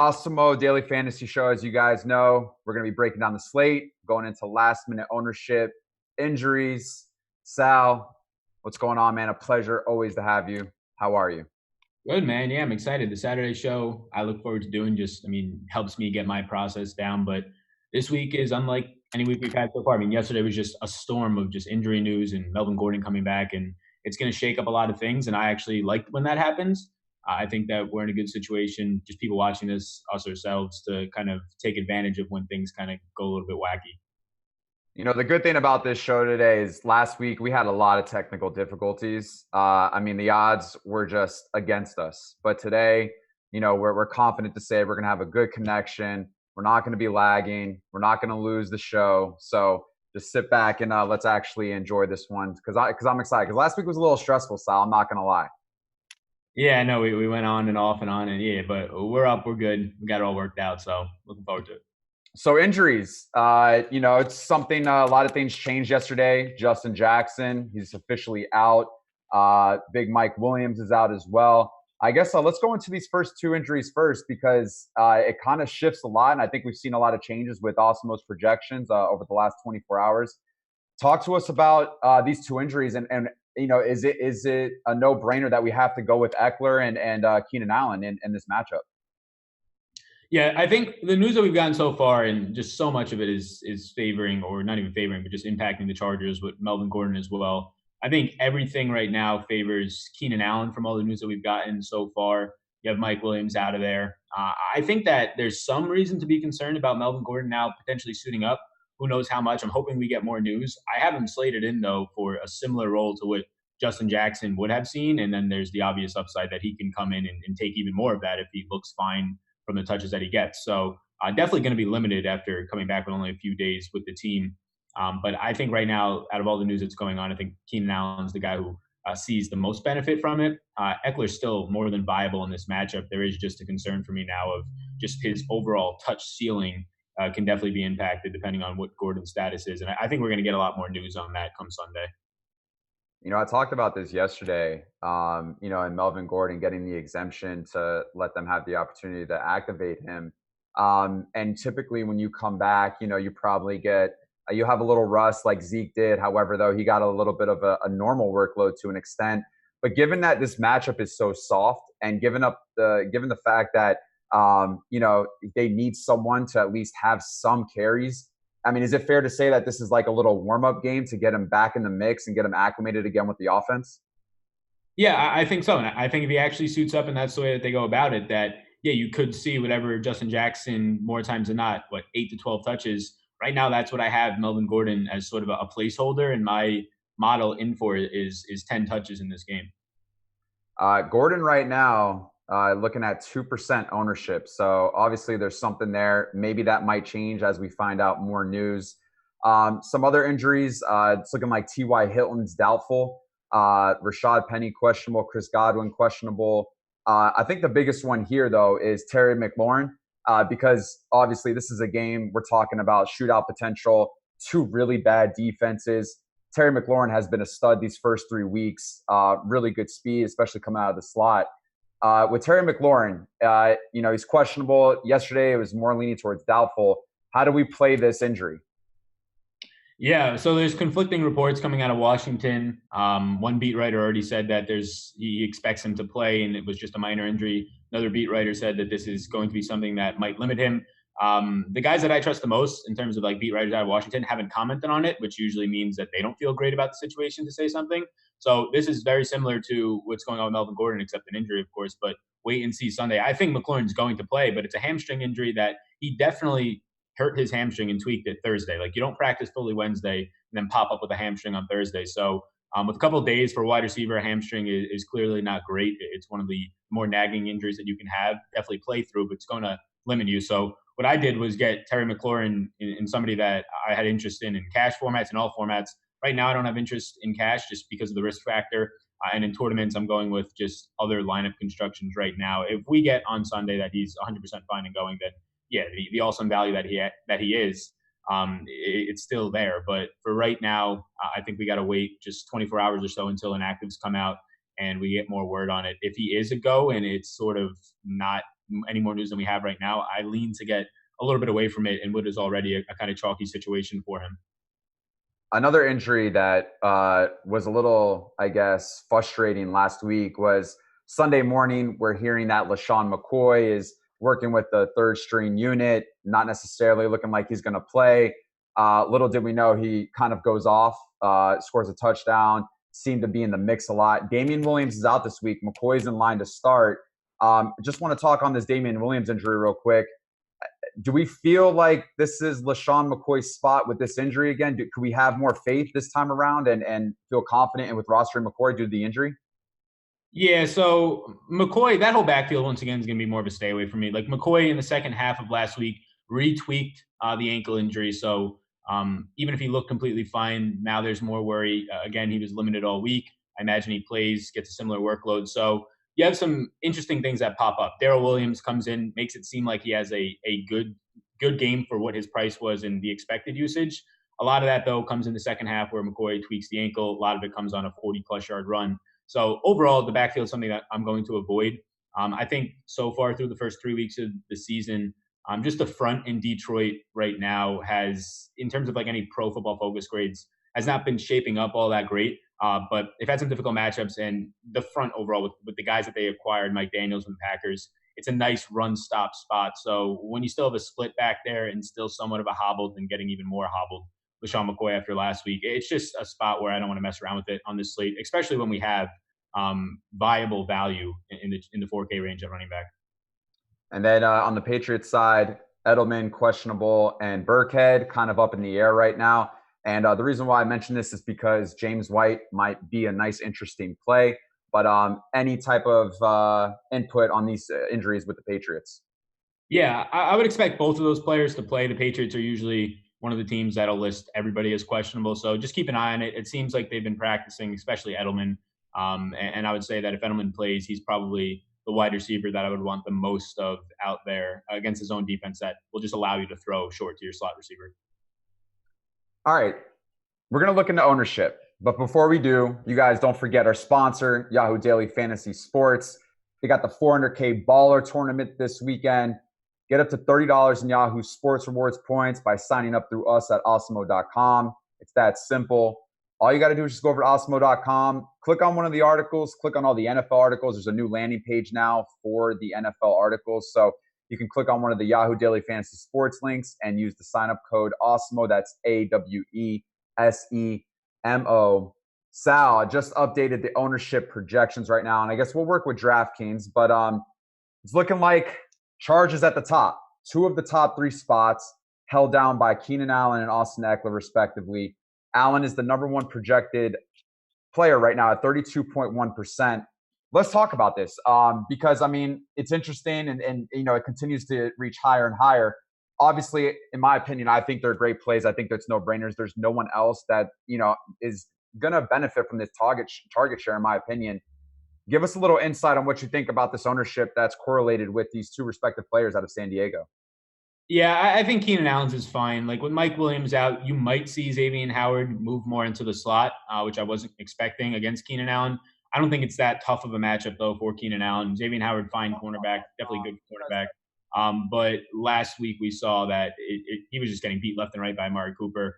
Awesemo Daily Fantasy Show. As you guys know, we're going to be breaking down the slate, going into last minute ownership, injuries. Sal, what's going on, man? A pleasure always to have you. How are you? Good, man. Yeah, I'm excited. The Saturday show, I look forward to doing helps me get my process down. But this week is unlike any week we've had so far. I mean, yesterday was just a storm of just injury news and Melvin Gordon coming back, and it's going to shake up a lot of things. And I actually like when that happens. I think that we're in a good situation, just people watching this, us ourselves, to kind of take advantage of when things kind of go a little bit wacky. The good thing about this show today is last week we had a lot of technical difficulties. The odds were just against us. But today, we're confident to say we're going to have a good connection. We're not going to be lagging. We're not going to lose the show. So just sit back and let's actually enjoy this one because I'm excited. Because last week was a little stressful, Sal. I'm not going to lie. Yeah, no, we went on and off and on, and yeah, but we're up, we're good. We got it all worked out, so looking forward to it. So injuries, it's something, a lot of things changed yesterday. Justin Jackson, he's officially out. Big Mike Williams is out as well. I guess let's go into these first two injuries first because it kind of shifts a lot. And I think we've seen a lot of changes with Awesemo's projections over the last 24 hours. Talk to us about these two injuries and is it a no-brainer that we have to go with Eckler and Keenan Allen in this matchup? Yeah, I think the news that we've gotten so far, and just so much of it is favoring, or not even favoring, but just impacting the Chargers with Melvin Gordon as well. I think everything right now favors Keenan Allen from all the news that we've gotten so far. You have Mike Williams out of there. I think that there's some reason to be concerned about Melvin Gordon now potentially suiting up. Who knows how much? I'm hoping we get more news. I have him slated in, though, for a similar role to what Justin Jackson would have seen. And then there's the obvious upside that he can come in and take even more of that if he looks fine from the touches that he gets. So definitely going to be limited after coming back with only a few days with the team. But I think right now, out of all the news that's going on, I think Keenan Allen's the guy who sees the most benefit from it. Eckler's still more than viable in this matchup. There is just a concern for me now of just his overall touch ceiling can definitely be impacted depending on what Gordon's status is. And I think we're going to get a lot more news on that come Sunday. I talked about this yesterday, and Melvin Gordon getting the exemption to let them have the opportunity to activate him. And typically when you come back, you probably you have a little rust like Zeke did. However, though, he got a little bit of a normal workload to an extent. But given that this matchup is so soft and given the fact that, they need someone to at least have some carries, I mean, is it fair to say that this is like a little warm-up game to get him back in the mix and get him acclimated again with the offense? Yeah, I think so. And I think if he actually suits up and that's the way that they go about it, that, yeah, you could see whatever Justin Jackson more times than not, 8 to 12 touches. Right now, that's what I have Melvin Gordon as sort of a placeholder. And my model in for it is 10 touches in this game. Gordon right now, looking at 2% ownership. So obviously there's something there. Maybe that might change as we find out more news. Some other injuries, it's looking like T.Y. Hilton's doubtful. Rashad Penny questionable. Chris Godwin questionable. I think the biggest one here, though, is Terry McLaurin because obviously this is a game we're talking about shootout potential, two really bad defenses. Terry McLaurin has been a stud these first 3 weeks, really good speed, especially coming out of the slot. With Terry McLaurin, he's questionable. Yesterday, it was more leaning towards doubtful. How do we play this injury? Yeah, so there's conflicting reports coming out of Washington. One beat writer already said that he expects him to play, and it was just a minor injury. Another beat writer said that this is going to be something that might limit him. The guys that I trust the most in terms of beat writers out of Washington haven't commented on it, which usually means that they don't feel great about the situation to say something. So this is very similar to what's going on with Melvin Gordon, except an injury, of course. But wait and see Sunday. I think McLaurin's going to play, but it's a hamstring injury that he definitely hurt his hamstring and tweaked it Thursday. You don't practice fully Wednesday and then pop up with a hamstring on Thursday. So with a couple of days for a wide receiver, a hamstring is clearly not great. It's one of the more nagging injuries that you can have. Definitely play through, but it's going to limit you. So what I did was get Terry McLaurin in somebody that I had interest in cash formats and all formats. Right now, I don't have interest in cash just because of the risk factor. And in tournaments, I'm going with just other lineup constructions right now. If we get on Sunday that he's 100% fine and going, then yeah, the awesome value that he is, it's still there. But for right now, I think we got to wait just 24 hours or so until inactives come out and we get more word on it. If he is a go and it's sort of not any more news than we have right now, I lean to get a little bit away from it in what is already a kind of chalky situation for him. Another injury that was a little, I guess, frustrating last week was Sunday morning. We're hearing that LaShawn McCoy is working with the third string unit, not necessarily looking like he's going to play. Little did we know he kind of goes off, scores a touchdown, seemed to be in the mix a lot. Damian Williams is out this week. McCoy's in line to start. Just want to talk on this Damian Williams injury real quick. Do we feel like this is LaShawn McCoy's spot with this injury again? Could we have more faith this time around and feel confident with rostering McCoy due to the injury? Yeah, so McCoy, that whole backfield once again is going to be more of a stay away from me. Like McCoy in the second half of last week retweaked the ankle injury. So even if he looked completely fine, now there's more worry. Again, he was limited all week. I imagine he plays, gets a similar workload. So you have some interesting things that pop up. Darrell Williams comes in, makes it seem like he has a good game for what his price was and the expected usage. A lot of that, though, comes in the second half where McCoy tweaks the ankle. A lot of it comes on a 40-plus yard run. So overall, the backfield is something that I'm going to avoid. I think so far through the first 3 weeks of the season, just the front in Detroit right now has, in terms of like any pro football focus grades, has not been shaping up all that great. But they've had some difficult matchups, and the front overall with the guys that they acquired, Mike Daniels from the Packers, it's a nice run-stop spot. So when you still have a split back there and still somewhat of a hobbled and getting even more hobbled, LaShawn McCoy after last week, it's just a spot where I don't want to mess around with it on this slate, especially when we have viable value in the 4K range at running back. And then on the Patriots side, Edelman questionable and Burkhead kind of up in the air right now. And the reason why I mention this is because James White might be a nice, interesting play. But any type of input on these injuries with the Patriots? Yeah, I would expect both of those players to play. The Patriots are usually one of the teams that'll list everybody as questionable. So just keep an eye on it. It seems like they've been practicing, especially Edelman. And I would say that if Edelman plays, he's probably the wide receiver that I would want the most of out there against his own defense that will just allow you to throw short to your slot receiver. All right, we're going to look into ownership. But before we do, you guys don't forget our sponsor, Yahoo Daily Fantasy Sports. They got the 400K Baller Tournament this weekend. Get up to $30 in Yahoo Sports Rewards points by signing up through us at Awesemo.com. It's that simple. All you got to do is just go over to Awesemo.com, click on one of the articles, click on all the NFL articles. There's a new landing page now for the NFL articles. So you can click on one of the Yahoo Daily Fantasy Sports links and use the sign-up code Awesemo. That's AWESEMO. Sal, I just updated the ownership projections right now, and I guess we'll work with DraftKings, but it's looking like Chargers at the top. 2 of the top 3 spots held down by Keenan Allen and Austin Eckler, respectively. Allen is the number 1 projected player right now at 32.1%. Let's talk about this because, I mean, it's interesting and you know, it continues to reach higher and higher. Obviously, in my opinion, I think they're great plays. I think there's no-brainers. There's no one else that, you know, is going to benefit from this target share, in my opinion. Give us a little insight on what you think about this ownership that's correlated with these 2 respective players out of San Diego. Yeah, I think Keenan Allen's is fine. Like with Mike Williams out, you might see Xavier Howard move more into the slot, which I wasn't expecting against Keenan Allen. I don't think it's that tough of a matchup, though, for Keenan Allen. Xavier Howard, fine cornerback, definitely good cornerback. But last week we saw that he was just getting beat left and right by Amari Cooper.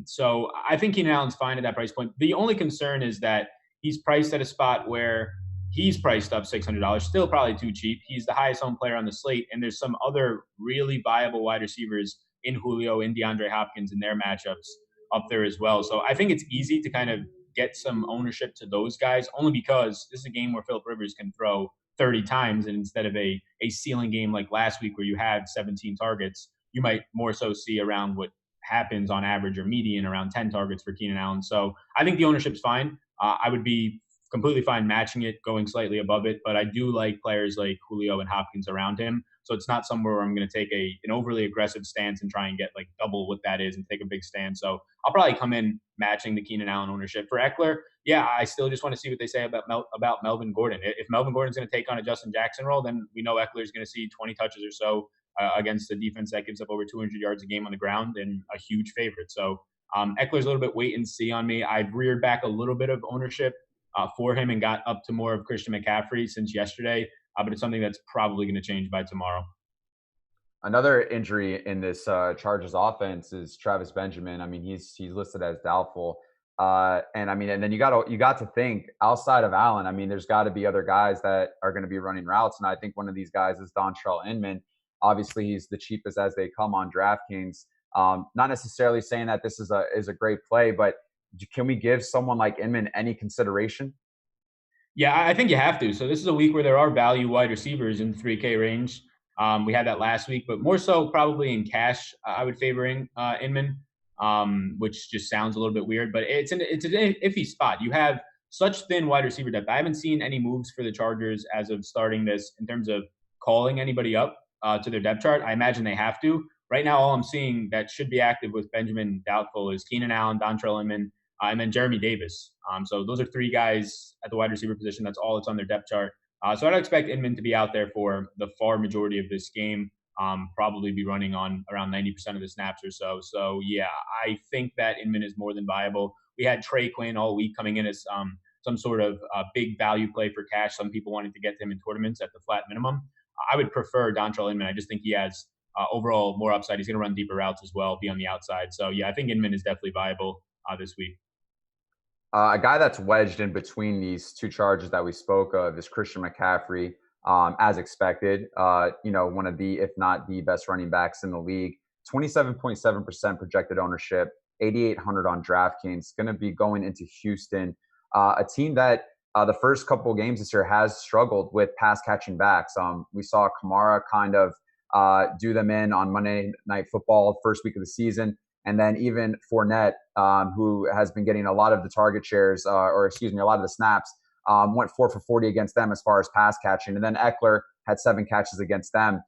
So I think Keenan Allen's fine at that price point. The only concern is that he's priced at a spot where he's priced up $600, still probably too cheap. He's the highest owned player on the slate, and there's some other really viable wide receivers in Julio, in DeAndre Hopkins, in their matchups up there as well. So I think it's easy to kind of get some ownership to those guys, only because this is a game where Phillip Rivers can throw 30 times, and instead of a ceiling game like last week where you had 17 targets, you might more so see around what happens on average or median around 10 targets for Keenan Allen. So I think the ownership's fine. I would be completely fine matching it, going slightly above it, but I do like players like Julio and Hopkins around him. So it's not somewhere where I'm going to take an overly aggressive stance and try and get like double what that is and take a big stand. So I'll probably come in matching the Keenan Allen ownership. For Eckler, yeah, I still just want to see what they say about Melvin Gordon. If Melvin Gordon's going to take on a Justin Jackson role, then we know Eckler's going to see 20 touches or so against a defense that gives up over 200 yards a game on the ground and a huge favorite. So Eckler's a little bit wait and see on me. I've reared back a little bit of ownership for him and got up to more of Christian McCaffrey since yesterday. but it's something that's probably going to change by tomorrow. Another injury in this Chargers offense is Travis Benjamin. I mean, he's listed as doubtful. And I mean, and then you got to think outside of Allen. I mean, there's got to be other guys that are going to be running routes, and I think one of these guys is Dontrell Inman. Obviously, he's the cheapest as they come on DraftKings. Not necessarily saying that this is a great play, but can we give someone like Inman any consideration? Yeah, I think you have to. So this is a week where there are value wide receivers in the 3K range. We had that last week, but more so probably in cash. I would favor Inman, which just sounds a little bit weird, but it's an iffy spot. You have such thin wide receiver depth. I haven't seen any moves for the Chargers as of starting this in terms of calling anybody up to their depth chart. I imagine they have to. Right now, all I'm seeing that should be active with Benjamin doubtful is Keenan Allen, Dontrell Inman, and then Jeremy Davis. So those are three guys at the wide receiver position. That's all that's on their depth chart. So I'd expect Inman to be out there for the far majority of this game, probably be running on around 90% of the snaps or so. So, yeah, I think that Inman is more than viable. We had Trey Quinn all week coming in as some sort of big value play for cash. Some people wanted to get him in tournaments at the flat minimum. I would prefer Dontrell Inman. I just think he has overall more upside. He's going to run deeper routes as well, be on the outside. So, yeah, I think Inman is definitely viable this week. A guy that's wedged in between these two charges that we spoke of is Christian McCaffrey, as expected. One of the, if not the best running backs in the league. 27.7% projected ownership, 8,800 on DraftKings. Going to be going into Houston, a team that the first couple of games this year has struggled with pass catching backs. We saw Kamara kind of do them in on Monday Night Football, first week of the season. And then even Fournette, who has been getting a lot of the target shares, a lot of the snaps, went 4 for 40 against them as far as pass catching. And then Eckler had 7 catches against them.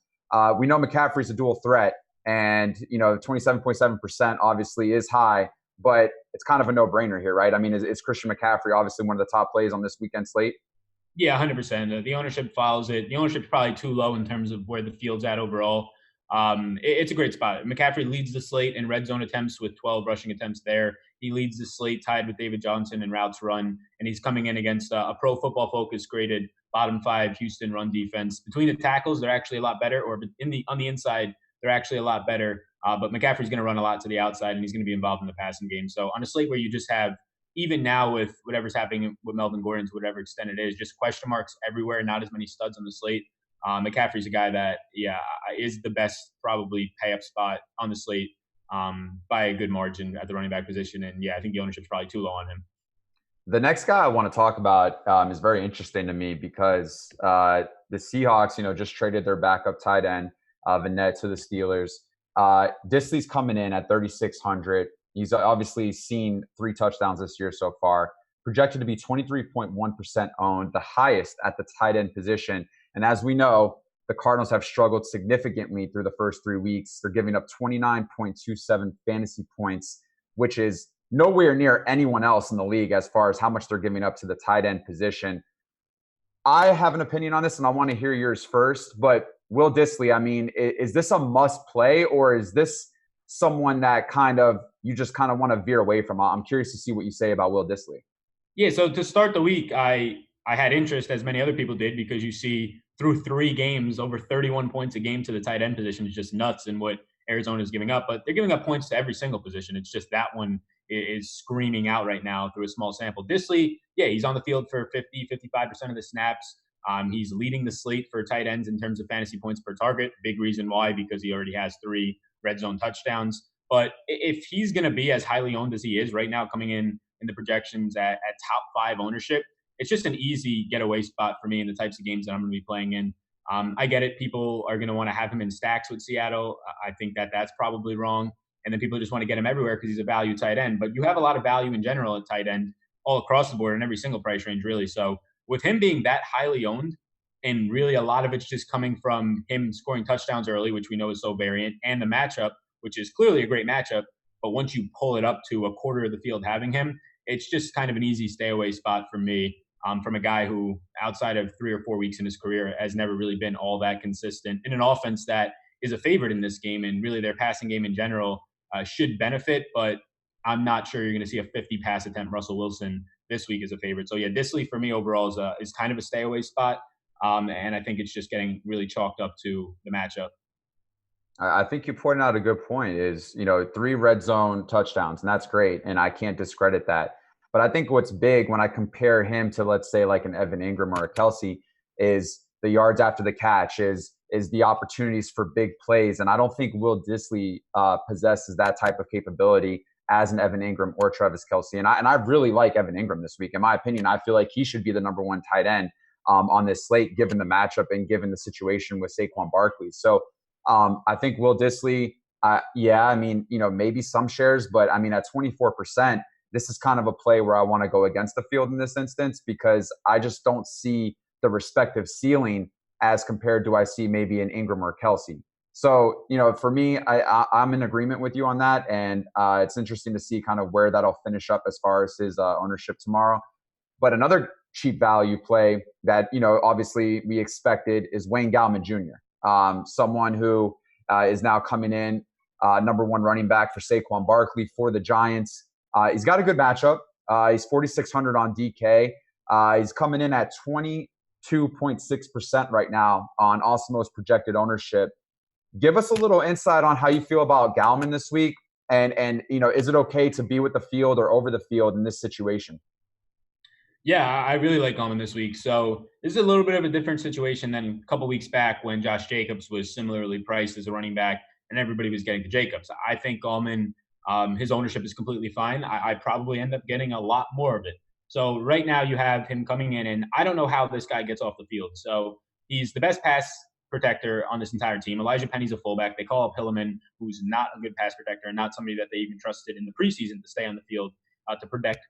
We know McCaffrey's a dual threat, and 27.7% obviously is high, but it's kind of a no-brainer here, right? I mean, is Christian McCaffrey obviously one of the top plays on this weekend slate? Yeah, 100%. The ownership follows it. The ownership's probably too low in terms of where the field's at overall. It's a great spot. McCaffrey leads the slate in red zone attempts with 12 rushing attempts there. He leads the slate tied with David Johnson in routes run, and he's coming in against a Pro Football Focus graded bottom 5 Houston run defense. Between the tackles, they're actually a lot better, or on the inside, they're actually a lot better. But McCaffrey's going to run a lot to the outside, and he's going to be involved in the passing game. So on a slate where you just have, even now with whatever's happening with Melvin Gordon to whatever extent it is, just question marks everywhere, not as many studs on the slate. McCaffrey's a guy that, is the best probably pay-up spot on the slate by a good margin at the running back position. And, I think the ownership's probably too low on him. The next guy I want to talk about is very interesting to me because the Seahawks, just traded their backup tight end, Fournette, to the Steelers. Disley's coming in at 3,600. He's obviously seen 3 touchdowns this year so far. Projected to be 23.1% owned, the highest at the tight end position. And as we know, the Cardinals have struggled significantly through the first 3 weeks. They're giving up 29.27 fantasy points, which is nowhere near anyone else in the league as far as how much they're giving up to the tight end position. I have an opinion on this, and I want to hear yours first. But Will Dissly, I mean, is this a must play, or is this someone that you just want to veer away from? I'm curious to see what you say about Will Dissly. Yeah, so to start the week, I had interest, as many other people did, because you see through 3 games, over 31 points a game to the tight end position is just nuts in what Arizona is giving up. But they're giving up points to every single position. It's just that one is screaming out right now through a small sample. Dissly, he's on the field for 55% of the snaps. He's leading the slate for tight ends in terms of fantasy points per target. Big reason why, because he already has 3 red zone touchdowns. But if he's going to be as highly owned as he is right now, coming in the projections at top 5 ownership, it's just an easy getaway spot for me in the types of games that I'm going to be playing in. I get it. People are going to want to have him in stacks with Seattle. I think that's probably wrong. And then people just want to get him everywhere because he's a value tight end. But you have a lot of value in general at tight end all across the board in every single price range, really. So with him being that highly owned, and really a lot of it's just coming from him scoring touchdowns early, which we know is so variant, and the matchup, which is clearly a great matchup. But once you pull it up to a quarter of the field having him, it's just kind of an easy stay away spot for me. From a guy who, outside of 3 or 4 weeks in his career, has never really been all that consistent in an offense that is a favorite in this game, and really their passing game in general should benefit. But I'm not sure you're going to see a 50 pass attempt Russell Wilson this week as a favorite. So Dissly for me overall is kind of a stay away spot. And I think it's just getting really chalked up to the matchup. I think you pointed out a good point is, 3 red zone touchdowns, and that's great. And I can't discredit that. But I think what's big when I compare him to, let's say, like an Evan Engram or a Kelsey, is the yards after the catch, is the opportunities for big plays. And I don't think Will Dissly possesses that type of capability as an Evan Engram or Travis Kelsey. And I really like Evan Engram this week. In my opinion, I feel like he should be the number 1 tight end on this slate, given the matchup and given the situation with Saquon Barkley. So I think Will Dissly, maybe some shares, but I mean, at 24%, this is kind of a play where I want to go against the field in this instance, because I just don't see the respective ceiling as compared to I see maybe an Engram or Kelsey. So, for me, I'm in agreement with you on that. And it's interesting to see kind of where that'll finish up as far as his ownership tomorrow. But another cheap value play that, obviously we expected is Wayne Gallman Jr., someone who is now coming in number 1 running back for Saquon Barkley for the Giants. He's got a good matchup. He's 4,600 on DK. He's coming in at 22.6% right now on Awesomo's projected ownership. Give us a little insight on how you feel about Gallman this week, and is it okay to be with the field or over the field in this situation? Yeah, I really like Gallman this week. So this is a little bit of a different situation than a couple weeks back when Josh Jacobs was similarly priced as a running back and everybody was getting to Jacobs. I think Gallman, his ownership is completely fine. I probably end up getting a lot more of it. So right now you have him coming in, and I don't know how this guy gets off the field. So he's the best pass protector on this entire team. Elijah Penny's a fullback. They call up Hilliman, who's not a good pass protector and not somebody that they even trusted in the preseason to stay on the field to protect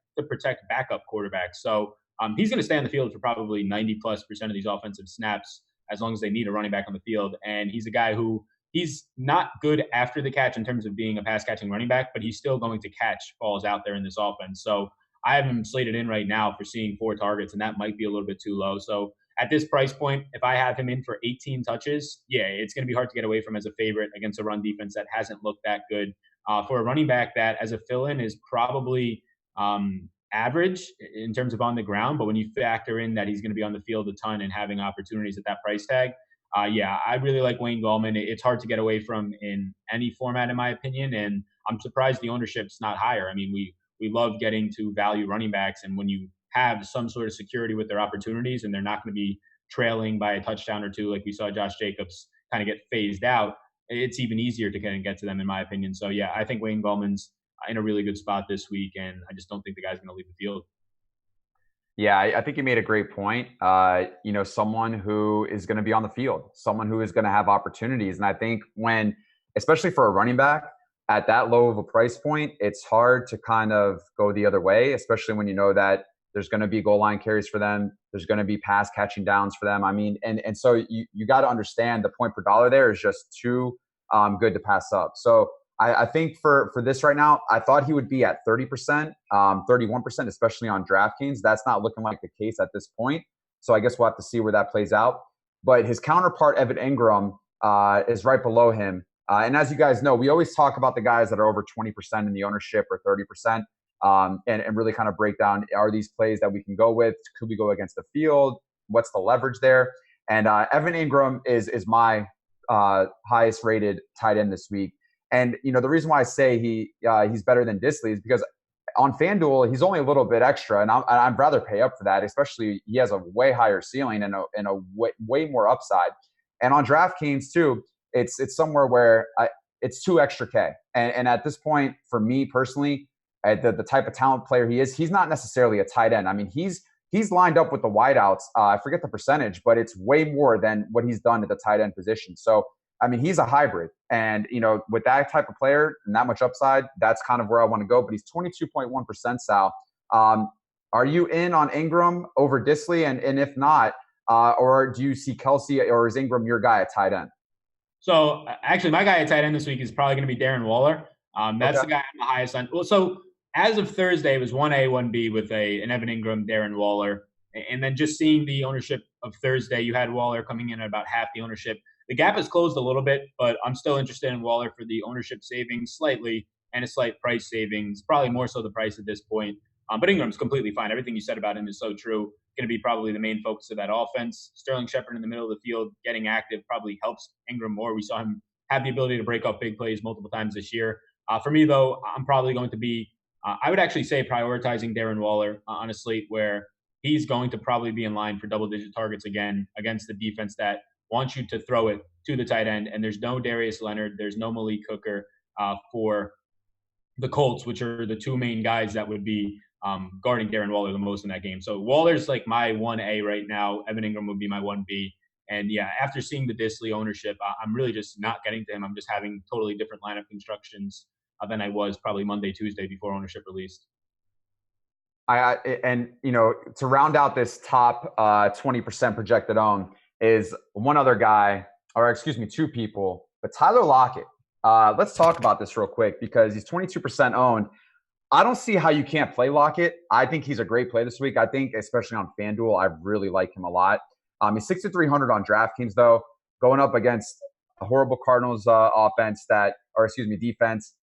backup quarterbacks. So he's going to stay on the field for probably 90+% of these offensive snaps as long as they need a running back on the field. And he's a guy who he's not good after the catch in terms of being a pass catching running back, but he's still going to catch balls out there in this offense. So I have him slated in right now for seeing 4 targets, and that might be a little bit too low. So at this price point, if I have him in for 18 touches, yeah, it's going to be hard to get away from as a favorite against a run defense that hasn't looked that good. For a running back that as a fill-in is probably average in terms of on the ground, but when you factor in that he's going to be on the field a ton and having opportunities at that price tag, I really like Wayne Gallman. It's hard to get away from in any format, in my opinion, and I'm surprised the ownership's not higher. I mean, we love getting to value running backs, and when you have some sort of security with their opportunities and they're not going to be trailing by a touchdown or two like we saw Josh Jacobs kind of get phased out, it's even easier to get to them, in my opinion. So, yeah, I think Wayne Gallman's in a really good spot this week, and I just don't think the guy's going to leave the field. Yeah, I think you made a great point. Someone who is going to be on the field, someone who is going to have opportunities. And I think especially for a running back at that low of a price point, it's hard to kind of go the other way, especially when you know that there's going to be goal line carries for them. There's going to be pass catching downs for them. I mean, and so you got to understand the point per dollar there is just too good to pass up. So I think for this right now, I thought he would be at 30%, 31%, especially on DraftKings. That's not looking like the case at this point. So I guess we'll have to see where that plays out. But his counterpart, Evan Engram, is right below him. And as you guys know, we always talk about the guys that are over 20% in the ownership or 30%, and really kind of break down, are these plays that we can go with? Could we go against the field? What's the leverage there? And Evan Engram is my highest rated tight end this week. And, the reason why I say he's better than Dissly is because on Fanduel, he's only a little bit extra, and I'd rather pay up for that, especially he has a way higher ceiling and a way more upside. And on DraftKings, too, it's somewhere where it's 2 extra K. And at this point, for me personally, the type of talent player he is, he's not necessarily a tight end. I mean, he's lined up with the wideouts. I forget the percentage, but it's way more than what he's done at the tight end position. So, I mean, he's a hybrid. And, with that type of player and that much upside, that's kind of where I want to go. But he's 22.1%, Sal. Are you in on Engram over Dissly? And if not, or do you see Kelsey, or is Engram your guy at tight end? So, actually, my guy at tight end this week is probably going to be Darren Waller. That's the guy I'm the highest on. Well, so as of Thursday, it was 1A, 1B with an Evan Engram, Darren Waller. And then just seeing the ownership of Thursday, you had Waller coming in at about half the ownership. The gap has closed a little bit, but I'm still interested in Waller for the ownership savings slightly and a slight price savings, probably more so the price at this point. But Ingram's completely fine. Everything you said about him is so true. going to be probably the main focus of that offense. Sterling Shepard in the middle of the field getting active probably helps Engram more. We saw him have the ability to break up big plays multiple times this year. For me, though, I'm probably going to be, I would actually say prioritizing Darren Waller on a slate where he's going to probably be in line for double-digit targets again against the defense that wants you to throw it to the tight end. And there's no Darius Leonard. There's no Malik Hooker for the Colts, which are the two main guys that would be guarding Darren Waller the most in that game. So Waller's like my 1A right now. Evan Engram would be my 1B. And yeah, after seeing the Disley ownership, I'm really just not getting to him. I'm just having totally different lineup constructions than I was probably Monday, Tuesday before ownership released. And to round out this top 20% projected own is one other guy, or excuse me, two people, but Tyler Lockett. Let's talk about this real quick because he's 22% owned. I don't see how you can't play Lockett. I think he's a great play this week. I think, especially on Fanduel, I really like him a lot. He's 6,300 on Draftkings, though, going up against a horrible Cardinals defense.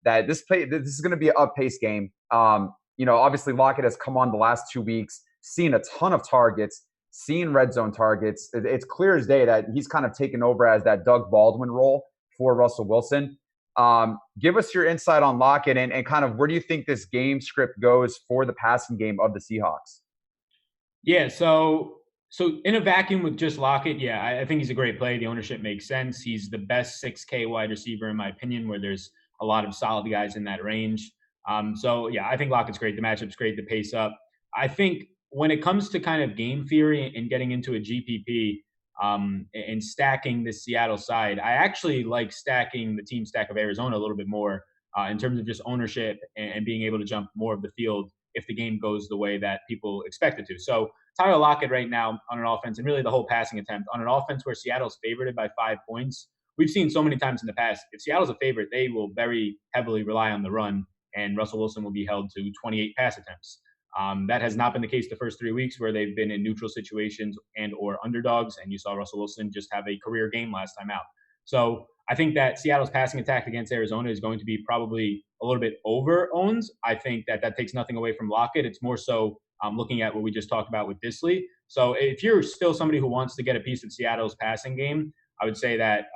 That this is going to be an up-paced game. Obviously Lockett has come on the last 2 weeks, seen a ton of targets, seen red zone targets. It's clear as day that he's kind of taken over as that Doug Baldwin role for Russell Wilson. Give us your insight on Lockett and kind of where do you think this game script goes for the passing game of the Seahawks? Yeah, so in a vacuum with just Lockett, I think he's a great play. The ownership makes sense. He's the best 6K wide receiver in my opinion, where there's a lot of solid guys in that range. I think Lockett's great. The matchup's great. The pace up. I think when it comes to kind of game theory and getting into a GPP and stacking the Seattle side, I actually like stacking the team stack of Arizona a little bit more in terms of just ownership and being able to jump more of the field if the game goes the way that people expect it to. So Tyler Lockett right now on an offense, and really the whole passing attempt on an offense where Seattle's favorited by 5 points. We've seen so many times in the past, if Seattle's a favorite, they will very heavily rely on the run, and Russell Wilson will be held to 28 pass attempts. That has not been the case the first 3 weeks where they've been in neutral situations and or underdogs, and you saw Russell Wilson just have a career game last time out. So I think that Seattle's passing attack against Arizona is going to be probably a little bit over-owned. I think that takes nothing away from Lockett. It's more so looking at what we just talked about with Disley. So if you're still somebody who wants to get a piece of Seattle's passing game, I would say that,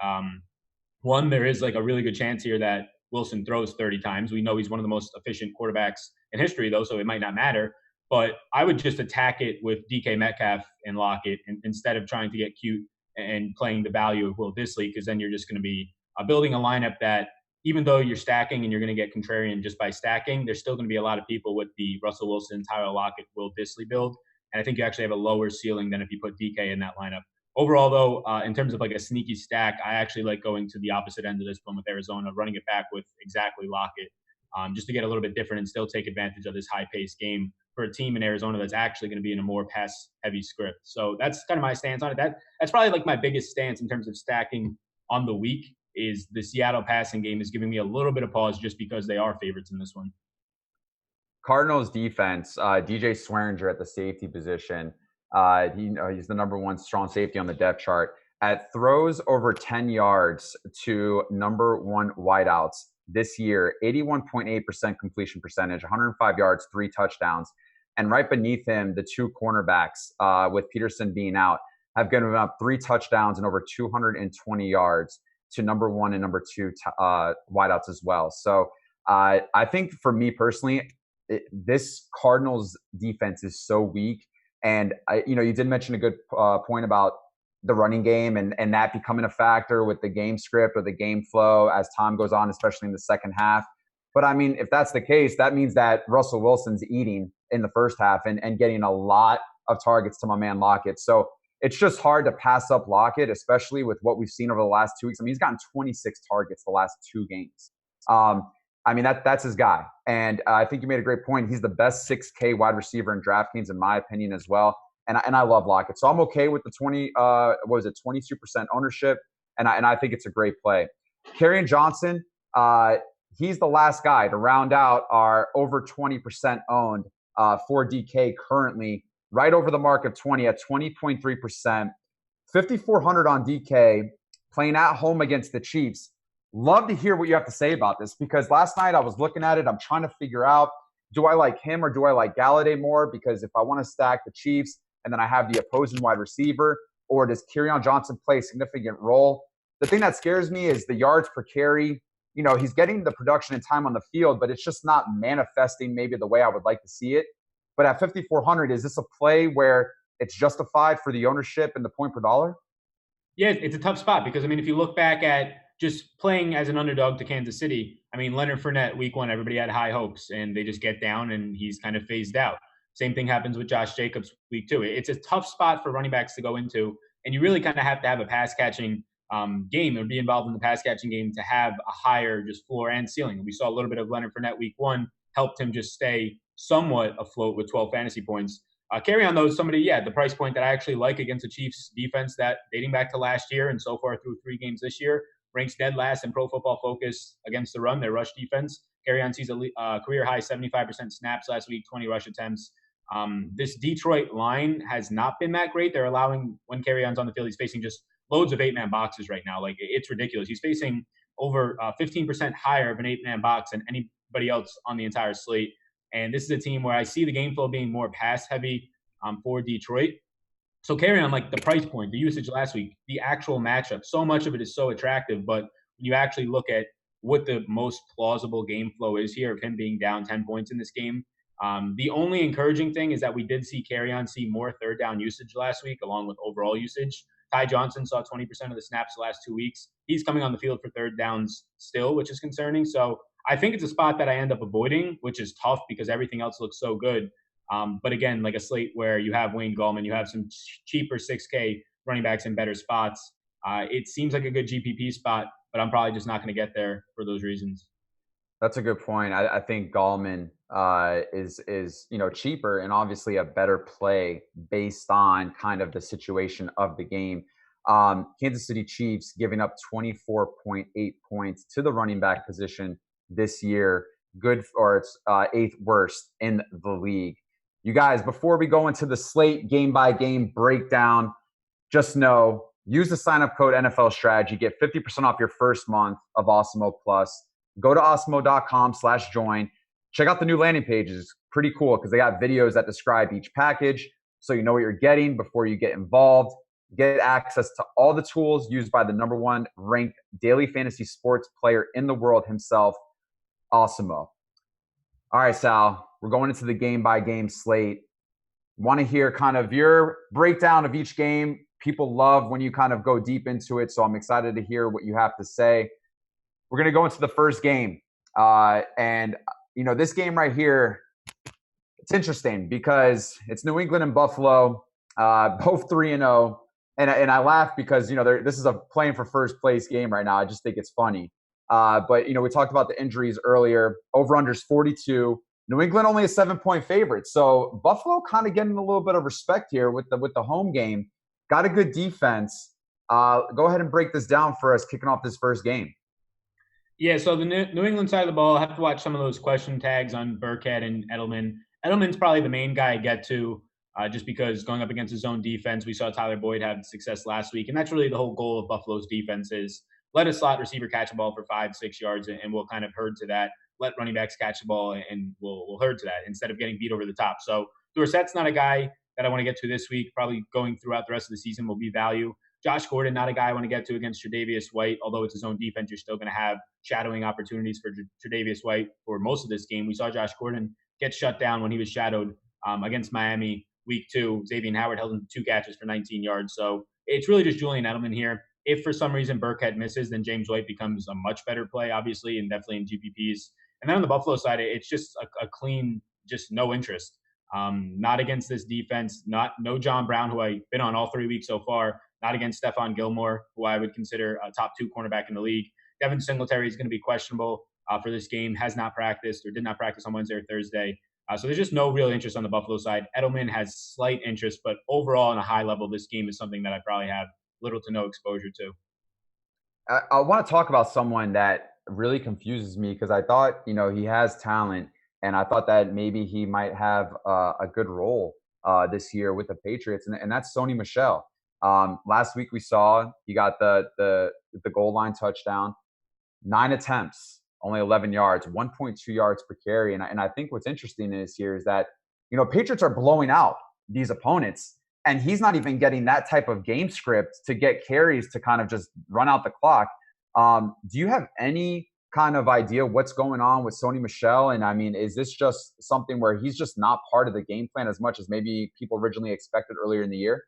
one, there is like a really good chance here that Wilson throws 30 times. We know he's one of the most efficient quarterbacks in history, though, so it might not matter. But I would just attack it with DK Metcalf and Lockett instead of trying to get cute and playing the value of Will Disley, because then you're just going to be building a lineup that, even though you're stacking and you're going to get contrarian just by stacking, there's still going to be a lot of people with the Russell Wilson, Tyler Lockett, Will Disley build. And I think you actually have a lower ceiling than if you put DK in that lineup. Overall, though, in terms of like a sneaky stack, I actually like going to the opposite end of this one with Arizona, running it back with exactly Lockett, just to get a little bit different and still take advantage of this high-paced game for a team in Arizona that's actually going to be in a more pass-heavy script. So that's kind of my stance on it. That's probably like my biggest stance in terms of stacking on the week is the Seattle passing game is giving me a little bit of pause just because they are favorites in this one. Cardinals defense, DJ Swearinger at the safety position. He's the number one strong safety on the depth chart. At throws over 10 yards to number one wideouts this year, 81.8% completion percentage, 105 yards, 3 touchdowns. And right beneath him, the 2 cornerbacks, with Peterson being out, have given up 3 touchdowns and over 220 yards to number 1 and number 2 wideouts as well. So I think for me personally, this Cardinals defense is so weak. And, you did mention a good point about the running game and that becoming a factor with the game script or the game flow as time goes on, especially in the second half. But, I mean, if that's the case, that means that Russell Wilson's eating in the first half and getting a lot of targets to my man Lockett. So it's just hard to pass up Lockett, especially with what we've seen over the last 2 weeks. I mean, he's gotten 26 targets the last 2 games. I mean, that's his guy. And I think you made a great point. He's the best 6K wide receiver in DraftKings, in my opinion, as well. And I love Lockett. So I'm okay with the 22% ownership. And I think it's a great play. Keyshawn Johnson, he's the last guy to round out our over 20% owned for DK currently, right over the mark of 20 at 20.3%. 5,400 on DK, playing at home against the Chiefs. Love to hear what you have to say about this, because last night I was looking at it. I'm trying to figure out, do I like him or do I like Galladay more? Because if I want to stack the Chiefs, and then I have the opposing wide receiver? Or does Keyshawn Johnson play a significant role? The thing that scares me is the yards per carry. He's getting the production and time on the field, but it's just not manifesting maybe the way I would like to see it. But at 5,400, is this a play where it's justified for the ownership and the point per dollar? Yeah, it's a tough spot because, if you look back at just playing as an underdog to Kansas City, Leonard Fournette, week one, everybody had high hopes, and they just get down, and he's kind of phased out. Same thing happens with Josh Jacobs week two. It's a tough spot for running backs to go into, and you really kind of have to have a pass-catching game or be involved in the pass-catching game to have a higher just floor and ceiling. We saw a little bit of Leonard Fournette week one, helped him just stay somewhat afloat with 12 fantasy points. Carry on, though, somebody, the price point that I actually like against the Chiefs defense that dating back to last year and so far through 3 games this year, ranks dead last in Pro Football Focus against the run, their rush defense. Carry on sees a career high 75% snaps last week, 20 rush attempts. This Detroit line has not been that great. They're allowing, when Carry On's on the field, he's facing just loads of 8-man boxes right now. Like, it's ridiculous. He's facing over 15% higher of an 8-man box than anybody else on the entire slate. And this is a team where I see the game flow being more pass heavy for Detroit. So Carry On, like the price point, the usage last week, the actual matchup, so much of it is so attractive. But when you actually look at what the most plausible game flow is here of him being down 10 points in this game, the only encouraging thing is that we did see Carry On see more third down usage last week along with overall usage. Ty Johnson saw 20% of the snaps the last 2 weeks. He's coming on the field for third downs still, which is concerning. So I think it's a spot that I end up avoiding, which is tough because everything else looks so good. But again, like a slate where you have Wayne Gallman, you have some cheaper 6K running backs in better spots. It seems like a good GPP spot, but I'm probably just not going to get there for those reasons. That's a good point. I think Gallman is cheaper and obviously a better play based on kind of the situation of the game. Kansas City Chiefs giving up 24.8 points to the running back position this year. It's 8th worst in the league. You guys, before we go into the slate game by game breakdown, just know, use the sign up code NFL Strategy, get 50% off your first month of Awesemo Plus. Go to awesemo.com/join. Check out the new landing pages. Pretty cool because they got videos that describe each package so you know what you're getting before you get involved. Get access to all the tools used by the #1 ranked daily fantasy sports player in the world himself, Awesemo. All right, Sal, we're going into the game-by-game slate. Want to hear kind of your breakdown of each game. People love when you kind of go deep into it, so I'm excited to hear what you have to say. We're going to go into the first game. And this game right here, it's interesting because it's New England and Buffalo, both 3-0. And I laugh because, this is a playing for first place game right now. I just think it's funny. But we talked about the injuries earlier. Over-under's 42. New England only a 7-point favorite. So Buffalo kind of getting a little bit of respect here with the home game. Got a good defense. Go ahead and break this down for us, kicking off this first game. Yeah, so the New England side of the ball, I have to watch some of those question tags on Burkhead and Edelman. Edelman's probably the main guy I get to just because going up against his own defense, we saw Tyler Boyd have success last week. And that's really the whole goal of Buffalo's defense is let a slot receiver catch a ball for 5-6 yards, and we'll kind of herd to that. Let running backs catch the ball, and we'll herd to that instead of getting beat over the top. So Dorsett's not a guy that I want to get to this week. Probably going throughout the rest of the season will be value. Josh Gordon, not a guy I want to get to against Tre'Davious White. Although it's his own defense, you're still going to have shadowing opportunities for Tre'Davious White for most of this game. We saw Josh Gordon get shut down when he was shadowed against Miami week 2. Xavier Howard held him 2 catches for 19 yards. So it's really just Julian Edelman here. If for some reason Burkhead misses, then James White becomes a much better play, obviously, and definitely in GPPs. And then on the Buffalo side, it's just a clean, just no interest. Not against this defense, no John Brown, who I've been on all 3 weeks so far, not against Stephon Gilmore, who I would consider a top 2 cornerback in the league. Devin Singletary is going to be questionable for this game, has not practiced or did not practice on Wednesday or Thursday. So there's just no real interest on the Buffalo side. Edelman has slight interest, but overall on a high level, this game is something that I probably have little to no exposure to. I want to talk about someone that really confuses me because I thought, he has talent, and I thought that maybe he might have a good role this year with the Patriots, and that's Sony Michel. Last week we saw he got the goal line touchdown, 9 attempts, only 11 yards, 1.2 yards per carry. And I think what's interesting is that, Patriots are blowing out these opponents. and he's not even getting that type of game script to get carries to kind of just run out the clock. Do you have any kind of idea what's going on with Sony Michel? And I mean, is this just something where he's just not part of the game plan as much as maybe people originally expected earlier in the year?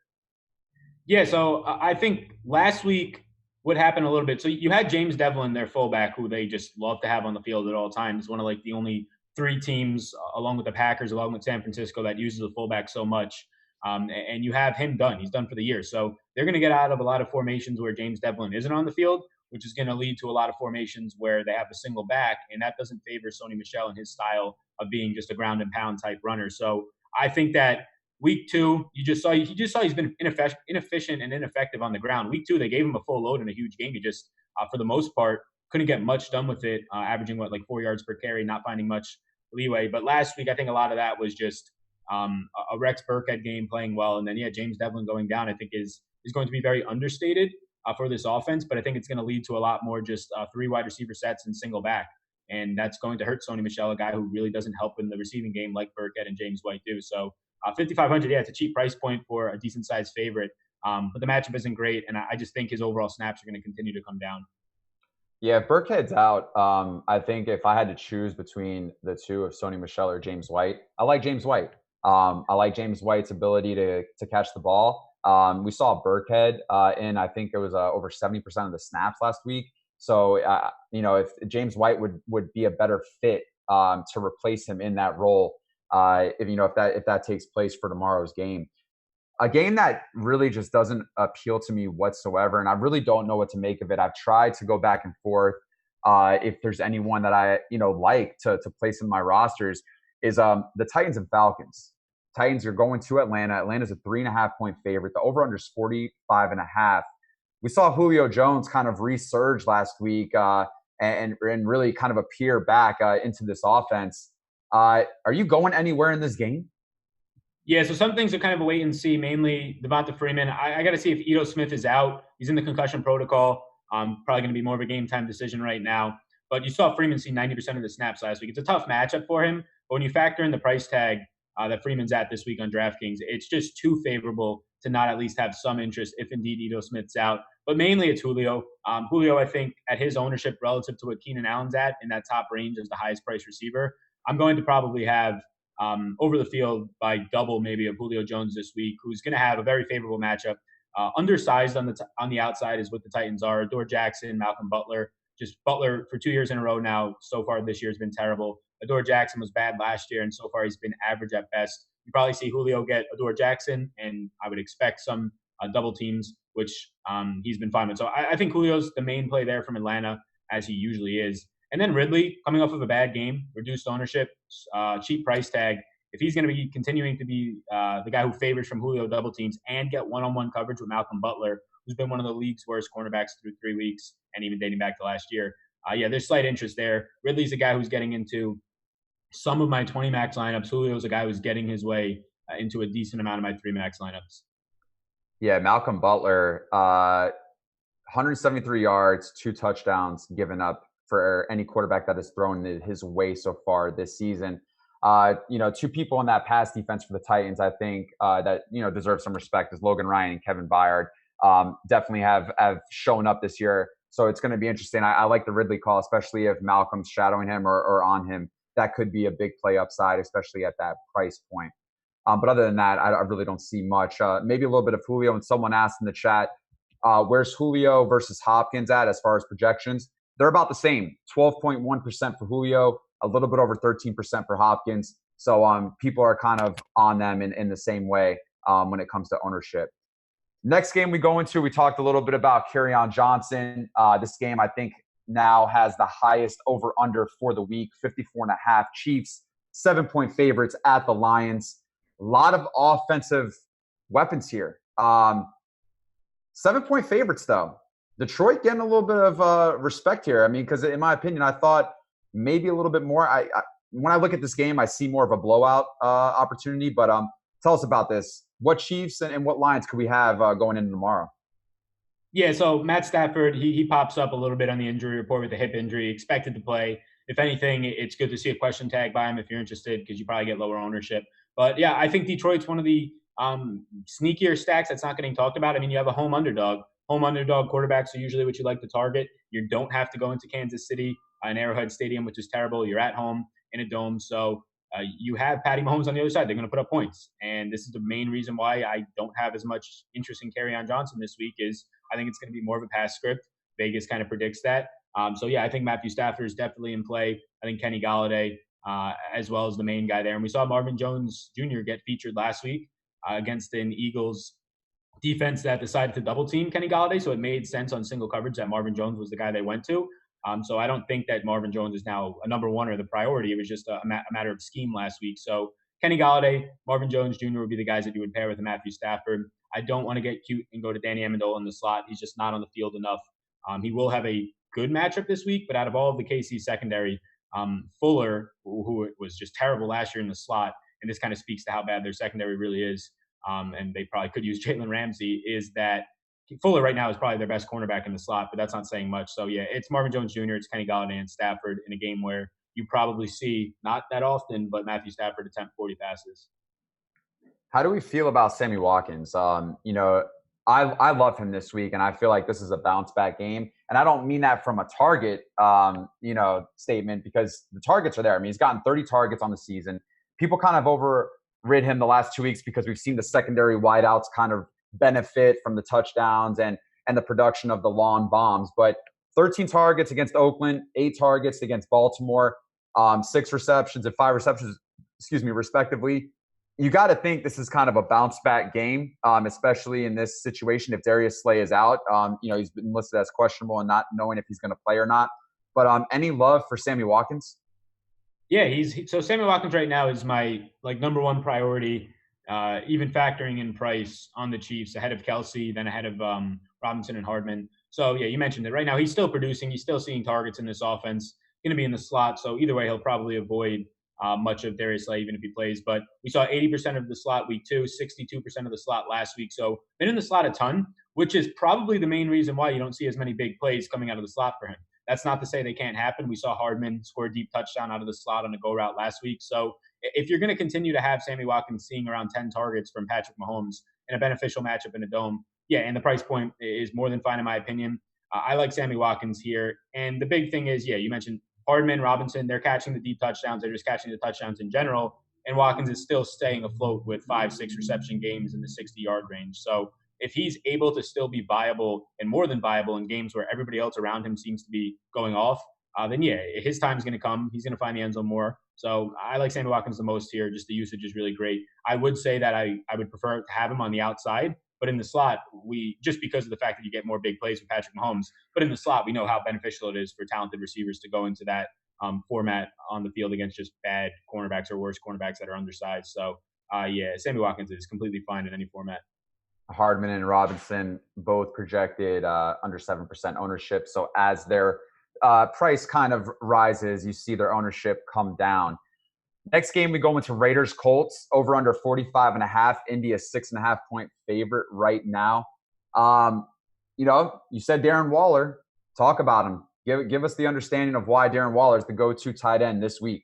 Yeah, so I think last week what happened a little bit. So you had James Devlin, their fullback, who they just love to have on the field at all times. One of like the only three teams, along with the Packers, along with San Francisco, that uses the fullback so much. And you have him done. He's done for the year. So they're going to get out of a lot of formations where James Devlin isn't on the field, which is going to lead to a lot of formations where they have a single back, and that doesn't favor Sony Michel and his style of being just a ground and pound type runner. So I think that week 2, you just saw he's been inefficient and ineffective on the ground. Week 2, they gave him a full load in a huge game. He just, for the most part, couldn't get much done with it, averaging like 4 yards per carry, not finding much leeway. But last week, I think a lot of that was just a Rex Burkhead game playing well, and then James Devlin going down, I think is going to be very understated for this offense. But I think it's going to lead to a lot more just 3 wide receiver sets and single back, and that's going to hurt Sony Michel, a guy who really doesn't help in the receiving game like Burkhead and James White do. So 5,500, it's a cheap price point for a decent sized favorite, but the matchup isn't great, and I just think his overall snaps are going to continue to come down. Yeah, if Burkhead's out, I think if I had to choose between the two of Sony Michel or James White, I like James White. I like James White's ability to catch the ball. We saw Burkhead in, I think it was over 70% of the snaps last week. So, if James White would be a better fit to replace him in that role, if that takes place for tomorrow's game. A game that really just doesn't appeal to me whatsoever, and I really don't know what to make of it. I've tried to go back and forth if there's anyone that I like to place in my rosters, is the Titans and Falcons. Titans are going to Atlanta. Atlanta's a 3.5-point favorite. The over-under is 45.5. We saw Julio Jones kind of resurge last week and really kind of appear back into this offense. Are you going anywhere in this game? Yeah, so some things are kind of a wait and see, mainly Devonta Freeman. I got to see if Ito Smith is out. He's in the concussion protocol. Probably going to be more of a game-time decision right now. But you saw Freeman see 90% of the snaps last week. It's a tough matchup for him. But when you factor in the price tag that Freeman's at this week on DraftKings, it's just too favorable to not at least have some interest if indeed Ito Smith's out. But mainly it's Julio. Julio, I think, at his ownership relative to what Keenan Allen's at in that top range as the highest price receiver, I'm going to probably have over the field by double maybe of Julio Jones this week, who's going to have a very favorable matchup. Undersized on the outside is what the Titans are. Adore Jackson, Malcolm Butler. Just Butler for 2 years in a row now. So far this year has been terrible. Adore Jackson was bad last year, and so far he's been average at best. You probably see Julio get Adore Jackson, and I would expect some double teams, which he's been fine with. So I think Julio's the main play there from Atlanta, as he usually is. And then Ridley, coming off of a bad game, reduced ownership, cheap price tag. If he's going to be continuing to be the guy who favors from Julio double teams and get one-on-one coverage with Malcolm Butler, who's been one of the league's worst cornerbacks through 3 weeks and even dating back to last year, there's slight interest there. Ridley's a guy who's getting into some of my 20 max lineups. Julio's a guy who's getting his way into a decent amount of my 3 max lineups. Yeah, Malcolm Butler, 173 yards, 2 touchdowns given up for any quarterback that has thrown his way so far this season. 2 people in that pass defense for the Titans, I think, that deserve some respect is Logan Ryan and Kevin Byard. Definitely have shown up this year. So it's going to be interesting. I like the Ridley call, especially if Malcolm's shadowing him or on him. That could be a big play upside, especially at that price point. But other than that, I really don't see much. Maybe a little bit of Julio. And someone asked in the chat, where's Julio versus Hopkins at as far as projections? They're about the same, 12.1% for Julio, a little bit over 13% for Hopkins. So people are kind of on them in the same way when it comes to ownership. Next game we go into, we talked a little bit about Keyshawn Johnson. This game, I think, now has the highest over-under for the week, 54.5. Chiefs, 7-point favorites at the Lions. A lot of offensive weapons here. 7-point favorites, though. Detroit getting a little bit of respect here. I mean, because in my opinion, I thought maybe a little bit more. When I look at this game, I see more of a blowout opportunity. But tell us about this. What Chiefs and what Lions could we have going into tomorrow? Yeah, so Matt Stafford, he pops up a little bit on the injury report with a hip injury, expected to play. If anything, it's good to see a question tag by him if you're interested because you probably get lower ownership. But, yeah, I think Detroit's one of the sneakier stacks that's not getting talked about. I mean, you have a home underdog. Home underdog quarterbacks are usually what you like to target. You don't have to go into Kansas City, an Arrowhead Stadium, which is terrible. You're at home in a dome. So you have Patty Mahomes on the other side. They're going to put up points. And this is the main reason why I don't have as much interest in Kerryon Johnson this week is I think it's going to be more of a pass script. Vegas kind of predicts that. So, yeah, I think Matthew Stafford is definitely in play. I think Kenny Galladay, as well as the main guy there. And we saw Marvin Jones Jr. get featured last week against an Eagles defense that decided to double team Kenny Galladay. So it made sense on single coverage that Marvin Jones was the guy they went to. So I don't think that Marvin Jones is now a number one or the priority. It was just a matter of scheme last week. So Kenny Galladay, Marvin Jones Jr. would be the guys that you would pair with Matthew Stafford. I don't want to get cute and go to Danny Amendola in the slot. He's just not on the field enough. He will have a good matchup this week, but out of all of the KC secondary, Fuller, who was just terrible last year in the slot, and this kind of speaks to how bad their secondary really is, and they probably could use Jalen Ramsey, is that Fuller right now is probably their best cornerback in the slot, but that's not saying much. So, yeah, it's Marvin Jones Jr., it's Kenny Galladay and Stafford in a game where you probably see, not that often, but Matthew Stafford attempt 40 passes. How do we feel about Sammy Watkins? I love him this week, and I feel like this is a bounce back game. And I don't mean that from a target, statement, because the targets are there. I mean, he's gotten 30 targets on the season. People kind of overrid him the last 2 weeks because we've seen the secondary wideouts kind of benefit from the touchdowns and the production of the long bombs. But 13 targets against Oakland, 8 targets against Baltimore, 6 receptions and 5 receptions, respectively. You got to think this is kind of a bounce back game, especially in this situation. If Darius Slay is out, he's been listed as questionable and not knowing if he's going to play or not. But any love for Sammy Watkins? Yeah, so Sammy Watkins right now is my number one priority, even factoring in price on the Chiefs ahead of Kelsey, then ahead of Robinson and Hardman. So yeah, you mentioned it. Right now he's still producing. He's still seeing targets in this offense. Going to be in the slot. So either way, he'll probably avoid much of Darius Slay, even if he plays. But we saw 80% of the slot week 2, 62% of the slot last week. So been in the slot a ton, which is probably the main reason why you don't see as many big plays coming out of the slot for him. That's not to say they can't happen. We saw Hardman score a deep touchdown out of the slot on a go route last week. So if you're going to continue to have Sammy Watkins seeing around 10 targets from Patrick Mahomes in a beneficial matchup in a dome, yeah, and the price point is more than fine in my opinion. I like Sammy Watkins here. And the big thing is, yeah, you mentioned Hardman, Robinson, they're catching the deep touchdowns. They're just catching the touchdowns in general. And Watkins is still staying afloat with 5-6 reception games in the 60-yard range. So if he's able to still be viable and more than viable in games where everybody else around him seems to be going off, then yeah, his time's going to come. He's going to find the end zone more. So I like Sammy Watkins the most here. Just the usage is really great. I would say that I would prefer to have him on the outside, but in the slot, just because of the fact that you get more big plays with Patrick Mahomes, but in the slot, we know how beneficial it is for talented receivers to go into that format on the field against just bad cornerbacks or worse cornerbacks that are undersized. So yeah, Sammy Watkins is completely fine in any format. Hardman and Robinson both projected under 7% ownership. So as their price kind of rises, you see their ownership come down. Next game, we go into Raiders Colts over under 45.5. Indy a 6.5 point favorite right now. You said Darren Waller. Talk about him. Give us the understanding of why Darren Waller is the go-to tight end this week.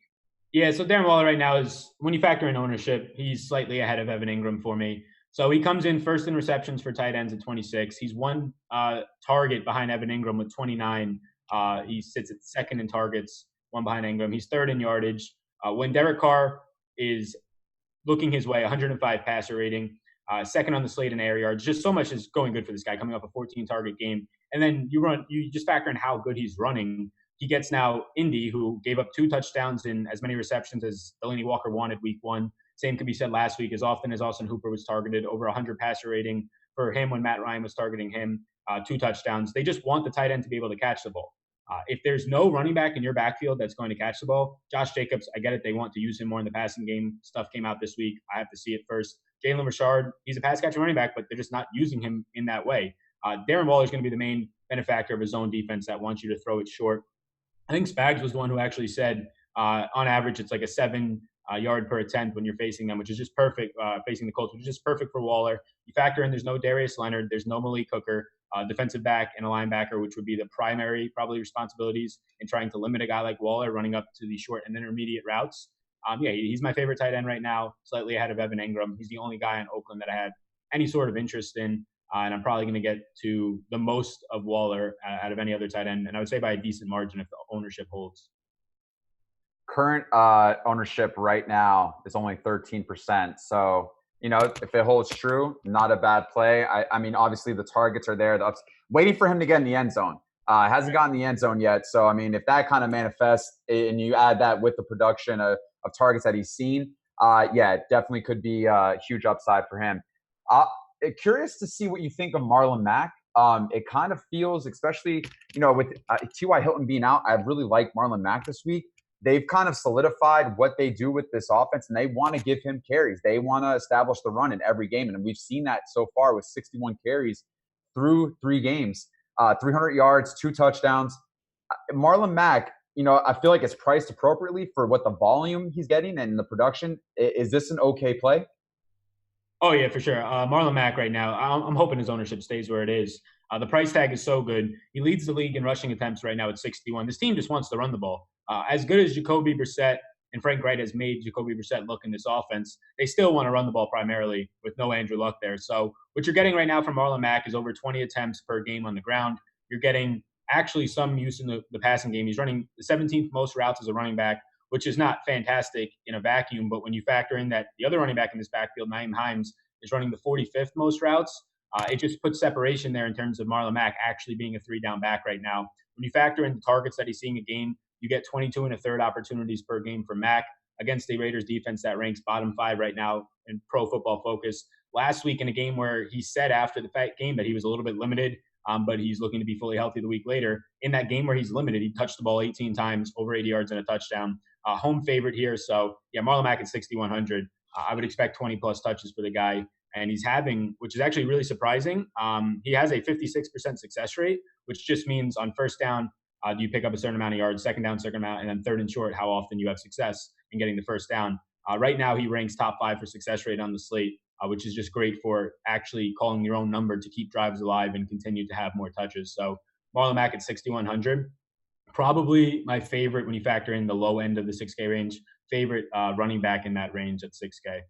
Yeah, so Darren Waller right now is, when you factor in ownership, he's slightly ahead of Evan Engram for me. So he comes in first in receptions for tight ends at 26. He's one target behind Evan Engram with 29. He sits at second in targets, one behind Engram. He's third in yardage. When Derek Carr is looking his way, 105 passer rating, second on the slate in air yards. Just so much is going good for this guy, coming off a 14-target game. And then you just factor in how good he's running. He gets now Indy, who gave up 2 touchdowns in as many receptions as Delaney Walker wanted week 1. Same could be said last week, as often as Austin Hooper was targeted, over 100 passer rating for him when Matt Ryan was targeting him, 2 touchdowns. They just want the tight end to be able to catch the ball. If there's no running back in your backfield that's going to catch the ball, Josh Jacobs, I get it. They want to use him more in the passing game. Stuff came out this week. I have to see it first. Jalen Richard, he's a pass-catching running back, but they're just not using him in that way. Darren Waller is going to be the main benefactor of his own defense that wants you to throw it short. I think Spags was the one who actually said, on average, it's like a 7 yard per attempt when you're facing them, which is just perfect, facing the Colts, which is just perfect for Waller. You factor in there's no Darius Leonard, there's no Malik Hooker, defensive back and a linebacker, which would be the primary probably responsibilities in trying to limit a guy like Waller running up to the short and intermediate routes. He's my favorite tight end right now, slightly ahead of Evan Engram. He's the only guy in Oakland that I had any sort of interest in. And I'm probably going to get to the most of Waller out of any other tight end. And I would say by a decent margin if the ownership holds. Current ownership right now is only 13%. So, if it holds true, not a bad play. I mean, obviously the targets are there. Waiting for him to get in the end zone. Hasn't gotten in the end zone yet. So, I mean, if that kind of manifests and you add that with the production of targets that he's seen, it definitely could be a huge upside for him. Curious to see what you think of Marlon Mac. It kind of feels, especially, with T.Y. Hilton being out, I really like Marlon Mac this week. They've kind of solidified what they do with this offense, and they want to give him carries. They want to establish the run in every game, and we've seen that so far with 61 carries through 3 games, 300 yards, 2 touchdowns. Marlon Mac, I feel like it's priced appropriately for what the volume he's getting and the production. Is this an okay play? Oh, yeah, for sure. Marlon Mac right now, I'm hoping his ownership stays where it is. The price tag is so good. He leads the league in rushing attempts right now at 61. This team just wants to run the ball. As good as Jacoby Brissett and Frank Wright has made Jacoby Brissett look in this offense, they still want to run the ball primarily with no Andrew Luck there. So what you're getting right now from Marlon Mac is over 20 attempts per game on the ground. You're getting actually some use in the passing game. He's running the 17th most routes as a running back, which is not fantastic in a vacuum. But when you factor in that the other running back in this backfield, Naeem Hines, is running the 45th most routes, it just puts separation there in terms of Marlon Mac actually being a 3-down back right now. When you factor in the targets that he's seeing a game, you get 22 and a third opportunities per game for Mac against the Raiders defense that ranks bottom 5 right now in Pro Football Focus. Last week in a game where he said after the game that he was a little bit limited, but he's looking to be fully healthy the week later. In that game where he's limited, he touched the ball 18 times, over 80 yards and a touchdown. Home favorite here. So, Marlon Mac at 6,100. I would expect 20-plus touches for the guy. And he's having, which is actually really surprising, he has a 56% success rate, which just means on first down, do you pick up a certain amount of yards, second down, certain amount, and then third and short, how often you have success in getting the first down. Right now, he ranks top 5 for success rate on the slate, which is just great for actually calling your own number to keep drives alive and continue to have more touches. So Marlon Mac at 6,100, probably my favorite when you factor in the low end of the 6K range, favorite running back in that range at 6K.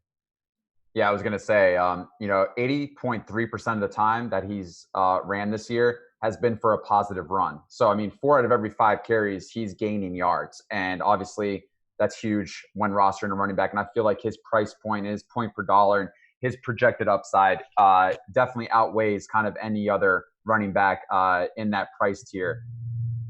Yeah, I was going to say, 80.3% of the time that he's ran this year has been for a positive run. So, I mean, 4 out of every 5 carries, he's gaining yards. And obviously, that's huge when rostering a running back. And I feel like his price point is point per dollar. And his projected upside definitely outweighs kind of any other running back in that price tier.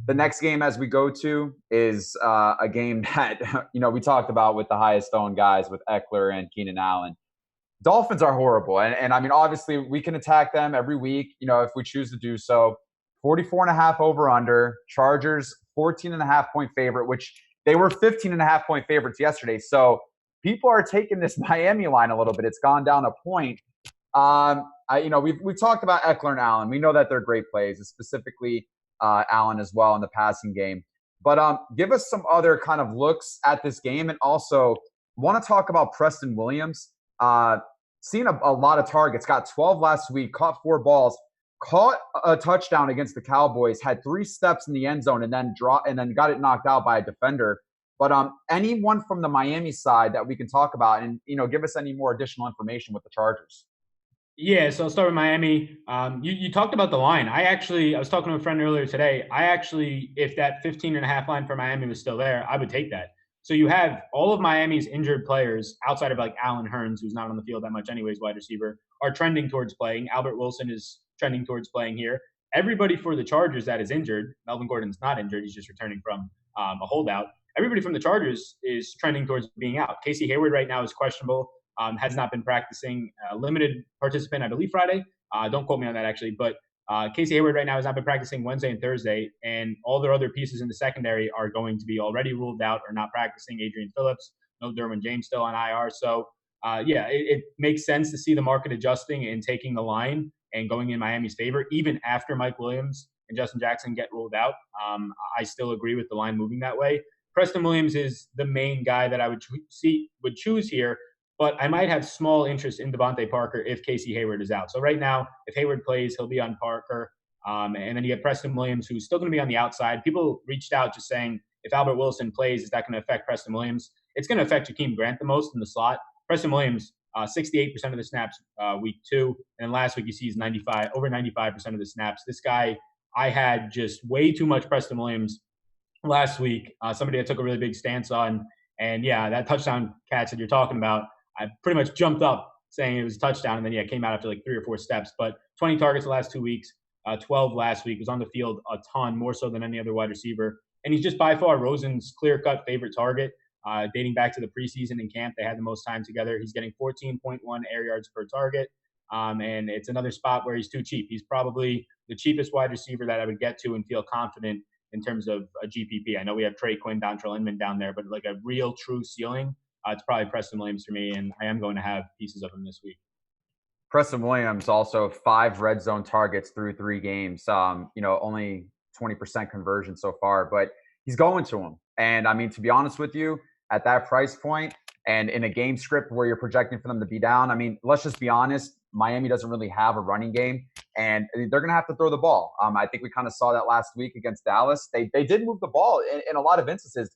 The next game as we go to is a game that, we talked about with the highest owned guys with Eckler and Keenan Allen. Dolphins are horrible. And I mean, obviously, we can attack them every week, if we choose to do so. 44.5 over under. Chargers, 14.5 point favorite, which they were 15.5 point favorites yesterday. So people are taking this Miami line a little bit. It's gone down a point. We've talked about Eckler and Allen. We know that they're great plays, specifically Allen as well in the passing game. But give us some other kind of looks at this game. And also want to talk about Preston Williams. Seen a lot of targets, got 12 last week, caught 4 balls, caught a touchdown against the Cowboys, had 3 steps in the end zone and then got it knocked out by a defender. But anyone from the Miami side that we can talk about and, give us any more additional information with the Chargers. Yeah, so I'll start with Miami. You talked about the line. I was talking to a friend earlier today. If that 15.5 line for Miami was still there, I would take that. So you have all of Miami's injured players outside of like Allen Hurns, who's not on the field that much anyways, wide receiver, are trending towards playing. Albert Wilson is trending towards playing here. Everybody for the Chargers that is injured, Melvin Gordon's not injured. He's just returning from a holdout. Everybody from the Chargers is trending towards being out. Casey Hayward right now is questionable, has not been practicing, limited participant, I believe, Friday. Don't quote me on that actually, but Casey Hayward right now has not been practicing Wednesday and Thursday, and all their other pieces in the secondary are going to be already ruled out or not practicing. Adrian Phillips, no Derwin James still on IR. So, it makes sense to see the market adjusting and taking the line and going in Miami's favor, even after Mike Williams and Justin Jackson get ruled out. I still agree with the line moving that way. Preston Williams is the main guy that I would choose here, but I might have small interest in Devontae Parker if Casey Hayward is out. So right now, if Hayward plays, he'll be on Parker. And then you have Preston Williams, who's still going to be on the outside. People reached out just saying, if Albert Wilson plays, is that going to affect Preston Williams? it's going to affect Jakeem Grant the most in the slot. Preston Williams, 68% of the snaps week 2. And then last week you see he's over 95% of the snaps. This guy, I had just way too much Preston Williams last week. Somebody I took a really big stance on. And yeah, that touchdown catch that you're talking about, I pretty much jumped up saying it was a touchdown. And then, yeah, it came out after like 3 or 4 steps. But 20 targets the last 2 weeks, 12 last week, was on the field a ton, more so than any other wide receiver. And he's just by far Rosen's clear-cut favorite target. Dating back to the preseason in camp, they had the most time together. He's getting 14.1 air yards per target. And it's another spot where he's too cheap. He's probably the cheapest wide receiver that I would get to and feel confident in terms of a GPP. I know we have Trey Quinn, Dontrell Inman down there, but like a real true ceiling, it's probably Preston Williams for me, and I am going to have pieces of him this week. Preston Williams also 5 red zone targets through 3 games. Only 20% conversion so far, but he's going to him. And I mean, to be honest with you, at that price point and in a game script where you're projecting for them to be down, I mean, let's just be honest. Miami doesn't really have a running game, and they're going to have to throw the ball. I think we kind of saw that last week against Dallas. They did move the ball in a lot of instances,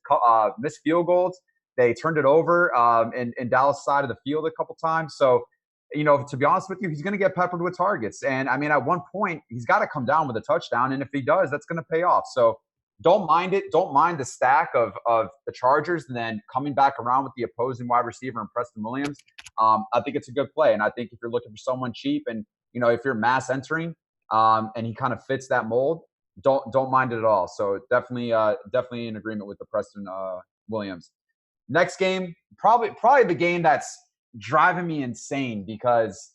missed field goals. They turned it over in Dallas' side of the field a couple times. So, to be honest with you, he's going to get peppered with targets. And, I mean, at one point, he's got to come down with a touchdown. And if he does, that's going to pay off. So don't mind it. Don't mind the stack of the Chargers and then coming back around with the opposing wide receiver and Preston Williams. I think it's a good play. And I think if you're looking for someone cheap and, if you're mass entering and he kind of fits that mold, don't mind it at all. So definitely in agreement with the Preston Williams. Next game, probably the game that's driving me insane because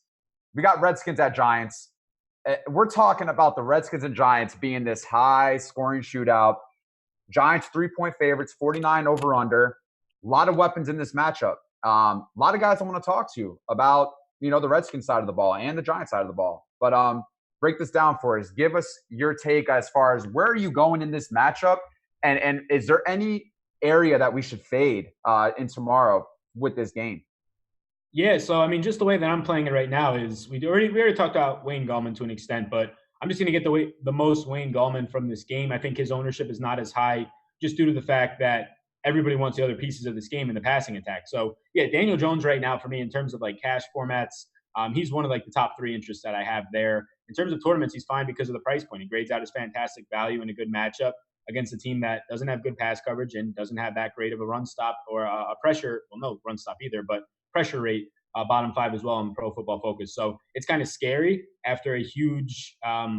we got Redskins at Giants. We're talking about the Redskins and Giants being this high-scoring shootout. Giants 3-point favorites, 49 over/under. A lot of weapons in this matchup. A lot of guys I want to talk to about, the Redskins side of the ball and the Giants side of the ball. But break this down for us. Give us your take as far as where are you going in this matchup, and is there any area that we should fade in tomorrow with this game? Yeah, so I mean, just the way that I'm playing it right now is we already talked about Wayne Gallman to an extent, but I'm just going to get the most Wayne Gallman from this game. I think his ownership is not as high just due to the fact that everybody wants the other pieces of this game in the passing attack. So yeah, Daniel Jones right now for me in terms of like cash formats, he's one of like the top 3 interests that I have there. In terms of tournaments, he's fine because of the price point. He grades out as fantastic value in a good matchup against a team that doesn't have good pass coverage and doesn't have that great of a run stop or a pressure. Well, no run stop either, but pressure rate, bottom 5 as well in Pro Football Focus. So it's kind of scary after a huge,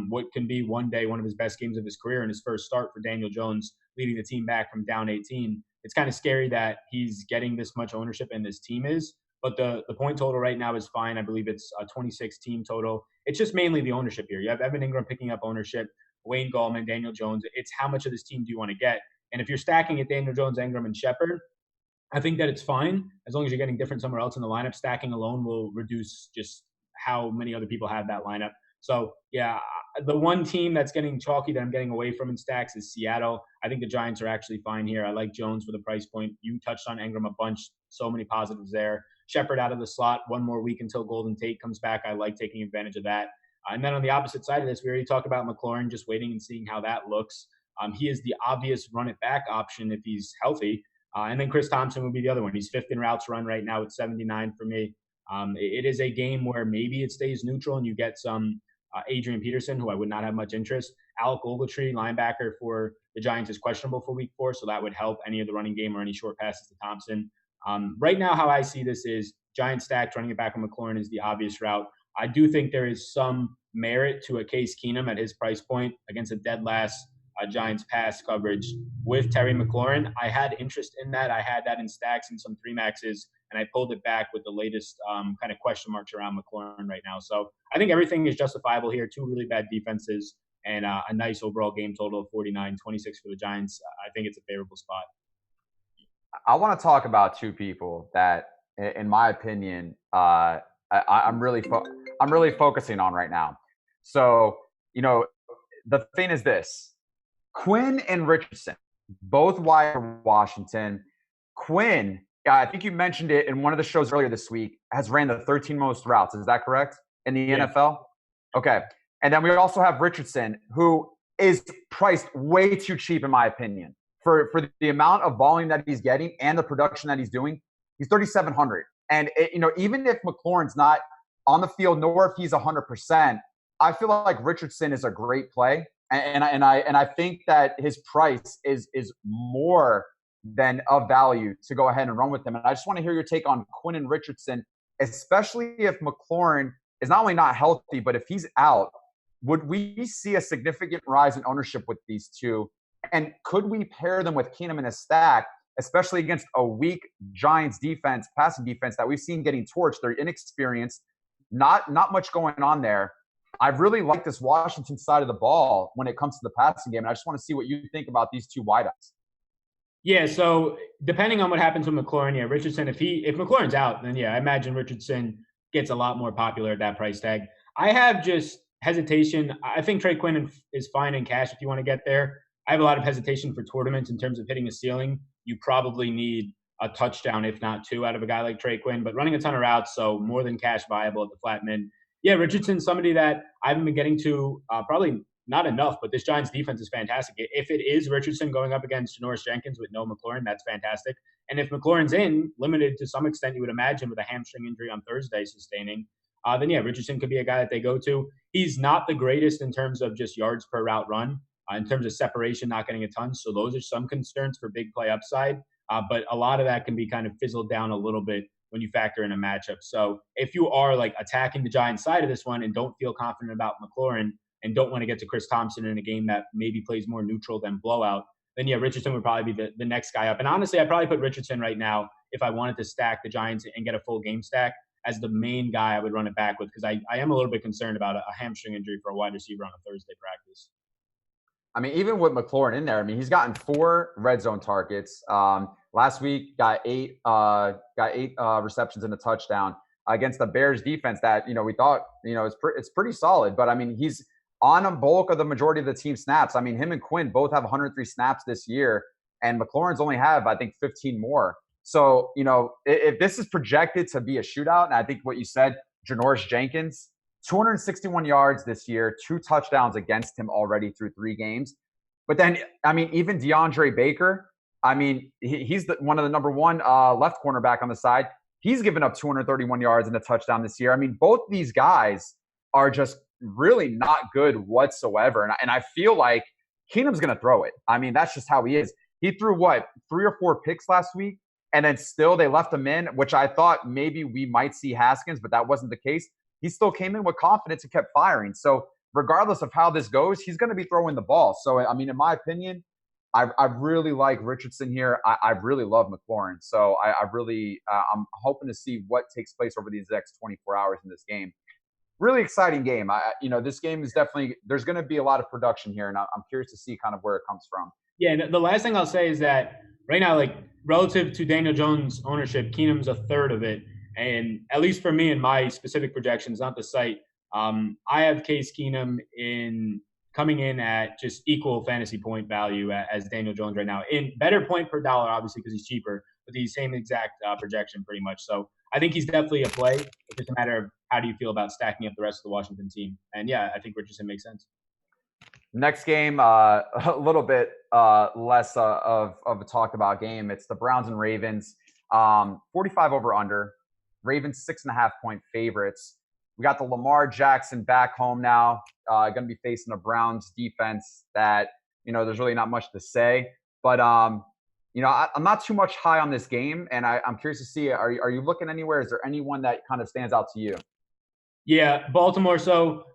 what can be one day one of his best games of his career and his first start for Daniel Jones, leading the team back from down 18. It's kind of scary that he's getting this much ownership and this team is. But the point total right now is fine. I believe it's a 26 team total. It's just mainly the ownership here. You have Evan Engram picking up ownership, Wayne Gallman, Daniel Jones. It's how much of this team do you want to get? And if you're stacking at Daniel Jones, Engram, and Shepard, I think that it's fine as long as you're getting different somewhere else in the lineup. Stacking alone will reduce just how many other people have that lineup. So, yeah, the one team that's getting chalky that I'm getting away from in stacks is Seattle. I think the Giants are actually fine here. I like Jones for the price point. You touched on Engram a bunch. So many positives there. Shepard out of the slot, one more week until Golden Tate comes back. I like taking advantage of that. And then on the opposite side of this, we already talked about McLaurin, just waiting and seeing how that looks. He is the obvious run-it-back option if he's healthy. And then Chris Thompson would be the other one. He's 5th in routes run right now with 79 for me. It is a game where maybe it stays neutral and you get some Adrian Peterson, who I would not have much interest. Alec Ogletree, linebacker for the Giants, is questionable for week 4, so that would help any of the running game or any short passes to Thompson. Right now, how I see this is Giants stacked, running it back on McLaurin is the obvious route. I do think there is some merit to a Case Keenum at his price point against a dead last Giants pass coverage with Terry McLaurin. I had interest in that. I had that in stacks and some 3-maxes, and I pulled it back with the latest kind of question marks around McLaurin right now. So I think everything is justifiable here. 2 really bad defenses and a nice overall game total of 49-26 for the Giants. I think it's a favorable spot. I want to talk about 2 people that, in my opinion, I'm really focusing on right now. So, the thing is this. Quinn and Richardson, both wide Washington. Quinn, I think you mentioned it in one of the shows earlier this week, has ran the 13 most routes. Is that correct? In the NFL? Okay. And then we also have Richardson, who is priced way too cheap, in my opinion. for the amount of volume that he's getting and the production that he's doing, he's 3,700. And even if McLaurin's not on the field, nor if he's 100%, I feel like Richardson is a great play, and I think that his price is more than of value to go ahead and run with him. And I just want to hear your take on Quinn and Richardson, especially if McLaurin is not only not healthy, but if he's out. Would we see a significant rise in ownership with these two? And could we pair them with Keenum in a stack, especially against a weak Giants defense, passing defense that we've seen getting torched? They're inexperienced, not much going on there. I really like this Washington side of the ball when it comes to the passing game. And I just want to see what you think about these two wideouts. Yeah, so depending on what happens with McLaurin, yeah, Richardson, if McLaurin's out, then yeah, I imagine Richardson gets a lot more popular at that price tag. I have just hesitation. I think Trey Quinn is fine in cash if you want to get there. I have a lot of hesitation for tournaments in terms of hitting a ceiling. You probably need a touchdown, if not two, out of a guy like Trey Quinn, but running a ton of routes, so more than cash viable at the flat min. Yeah, Richardson's somebody that I haven't been getting to probably not enough, but this Giants defense is fantastic. If it is Richardson going up against Janoris Jenkins with no McLaurin, that's fantastic. And if McLaurin's limited to some extent, you would imagine, with a hamstring injury on Thursday sustaining, then yeah, Richardson could be a guy that they go to. He's not the greatest in terms of just yards per route run, in terms of separation, not getting a ton. So those are some concerns for big play upside. But a lot of that can be kind of fizzled down a little bit when you factor in a matchup. So if you are like attacking the Giants side of this one and don't feel confident about McLaurin and don't want to get to Chris Thompson in a game that maybe plays more neutral than blowout, then yeah, Richardson would probably be the next guy up. And honestly, I'd probably put Richardson right now, if I wanted to stack the Giants and get a full game stack, as the main guy I would run it back with, because I am a little bit concerned about a hamstring injury for a wide receiver on a Thursday practice. I mean, even with McLaurin in there, I mean, he's gotten 4 red zone targets. Last week, got eight receptions and a touchdown against the Bears defense that, we thought, it's pretty solid. But, I mean, he's on a bulk of the majority of the team snaps. I mean, him and Quinn both have 103 snaps this year, and McLaurin's only have, I think, 15 more. So, if this is projected to be a shootout, and I think what you said, Janoris Jenkins, 261 yards this year, 2 touchdowns against him already through 3 games. But then, I mean, even DeAndre Baker, I mean, he's one of the number 1 left cornerback on the side. He's given up 231 yards and a touchdown this year. I mean, both these guys are just really not good whatsoever. And I feel like Keenum's going to throw it. I mean, that's just how he is. He threw, 3 or 4 picks last week, and then still they left him in, which I thought maybe we might see Haskins, but that wasn't the case. He still came in with confidence and kept firing. So regardless of how this goes, he's going to be throwing the ball. So, I mean, in my opinion, I really like Richardson here. I really love McLaurin. So I'm hoping to see what takes place over these next 24 hours in this game. Really exciting game. This game is definitely, there's going to be a lot of production here, and I'm curious to see kind of where it comes from. Yeah, and the last thing I'll say is that right now, like relative to Daniel Jones' ownership, Keenum's a third of it. And at least for me in my specific projections, not the site, I have Case Keenum coming in at just equal fantasy point value as Daniel Jones right now. In better point per dollar, obviously, because he's cheaper, but the same exact projection pretty much. So I think he's definitely a play. It's just a matter of how do you feel about stacking up the rest of the Washington team. And yeah, I think Richardson makes sense. Next game, a little bit less of a talked about game. It's the Browns and Ravens, 45 over under. Ravens 6.5 point favorites. We got the Lamar Jackson back home now. Going to be facing a Browns defense that, there's really not much to say. But, I'm not too much high on this game, and I'm curious to see, are you looking anywhere? Is there anyone that kind of stands out to you? Yeah, Baltimore. So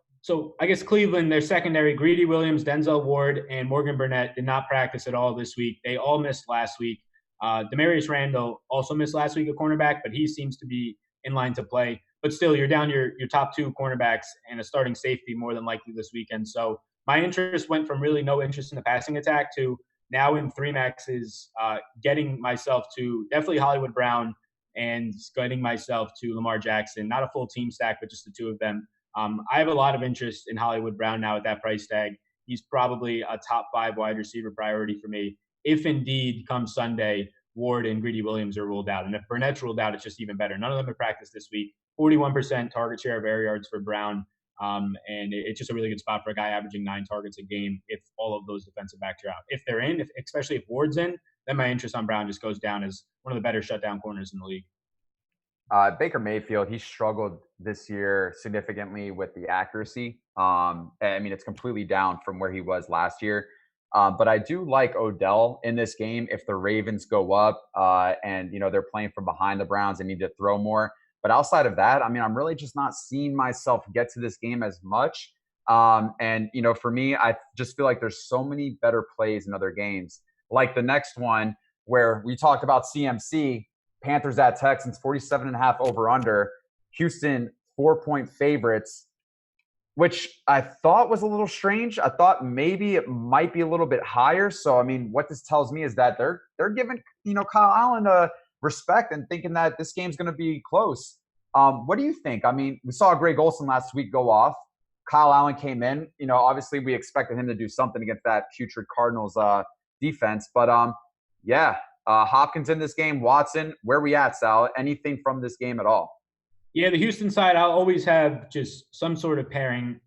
I guess Cleveland, their secondary, Greedy Williams, Denzel Ward, and Morgan Burnett did not practice at all this week. They all missed last week. Demarius Randall also missed last week at cornerback, but he seems to be in line to play. But still, you're down your top 2 cornerbacks and a starting safety more than likely this weekend. So my interest went from really no interest in the passing attack to now in 3 maxes, getting myself to definitely Hollywood Brown and getting myself to Lamar Jackson. Not a full team stack, but just the 2 of them. I have a lot of interest in Hollywood Brown now at that price tag. He's probably a top 5 wide receiver priority for me. If indeed come Sunday, Ward and Greedy Williams are ruled out. And if Burnett's ruled out, it's just even better. None of them have practiced this week. 41% target share of air yards for Brown. And it's just a really good spot for a guy averaging 9 targets a game if all of those defensive backs are out. If they're in, especially if Ward's in, then my interest on Brown just goes down as one of the better shutdown corners in the league. Baker Mayfield, he struggled this year significantly with the accuracy. I mean, it's completely down from where he was last year. But I do like Odell in this game if the Ravens go up and, they're playing from behind the Browns and need to throw more. But outside of that, I mean, I'm really just not seeing myself get to this game as much. And for me, I just feel like there's so many better plays in other games. Like the next one where we talked about CMC, Panthers at Texans, 47.5 over under. Houston, 4-point favorites, which I thought was a little strange. I thought maybe it might be a little bit higher. So, I mean, what this tells me is that they're giving, Kyle Allen a respect and thinking that this game's going to be close. What do you think? I mean, we saw Greg Olsen last week go off. Kyle Allen came in. Obviously we expected him to do something against that putrid Cardinals defense. But, Hopkins in this game, Watson, where we at, Sal? Anything from this game at all? Yeah, the Houston side, I'll always have just some sort of pairing.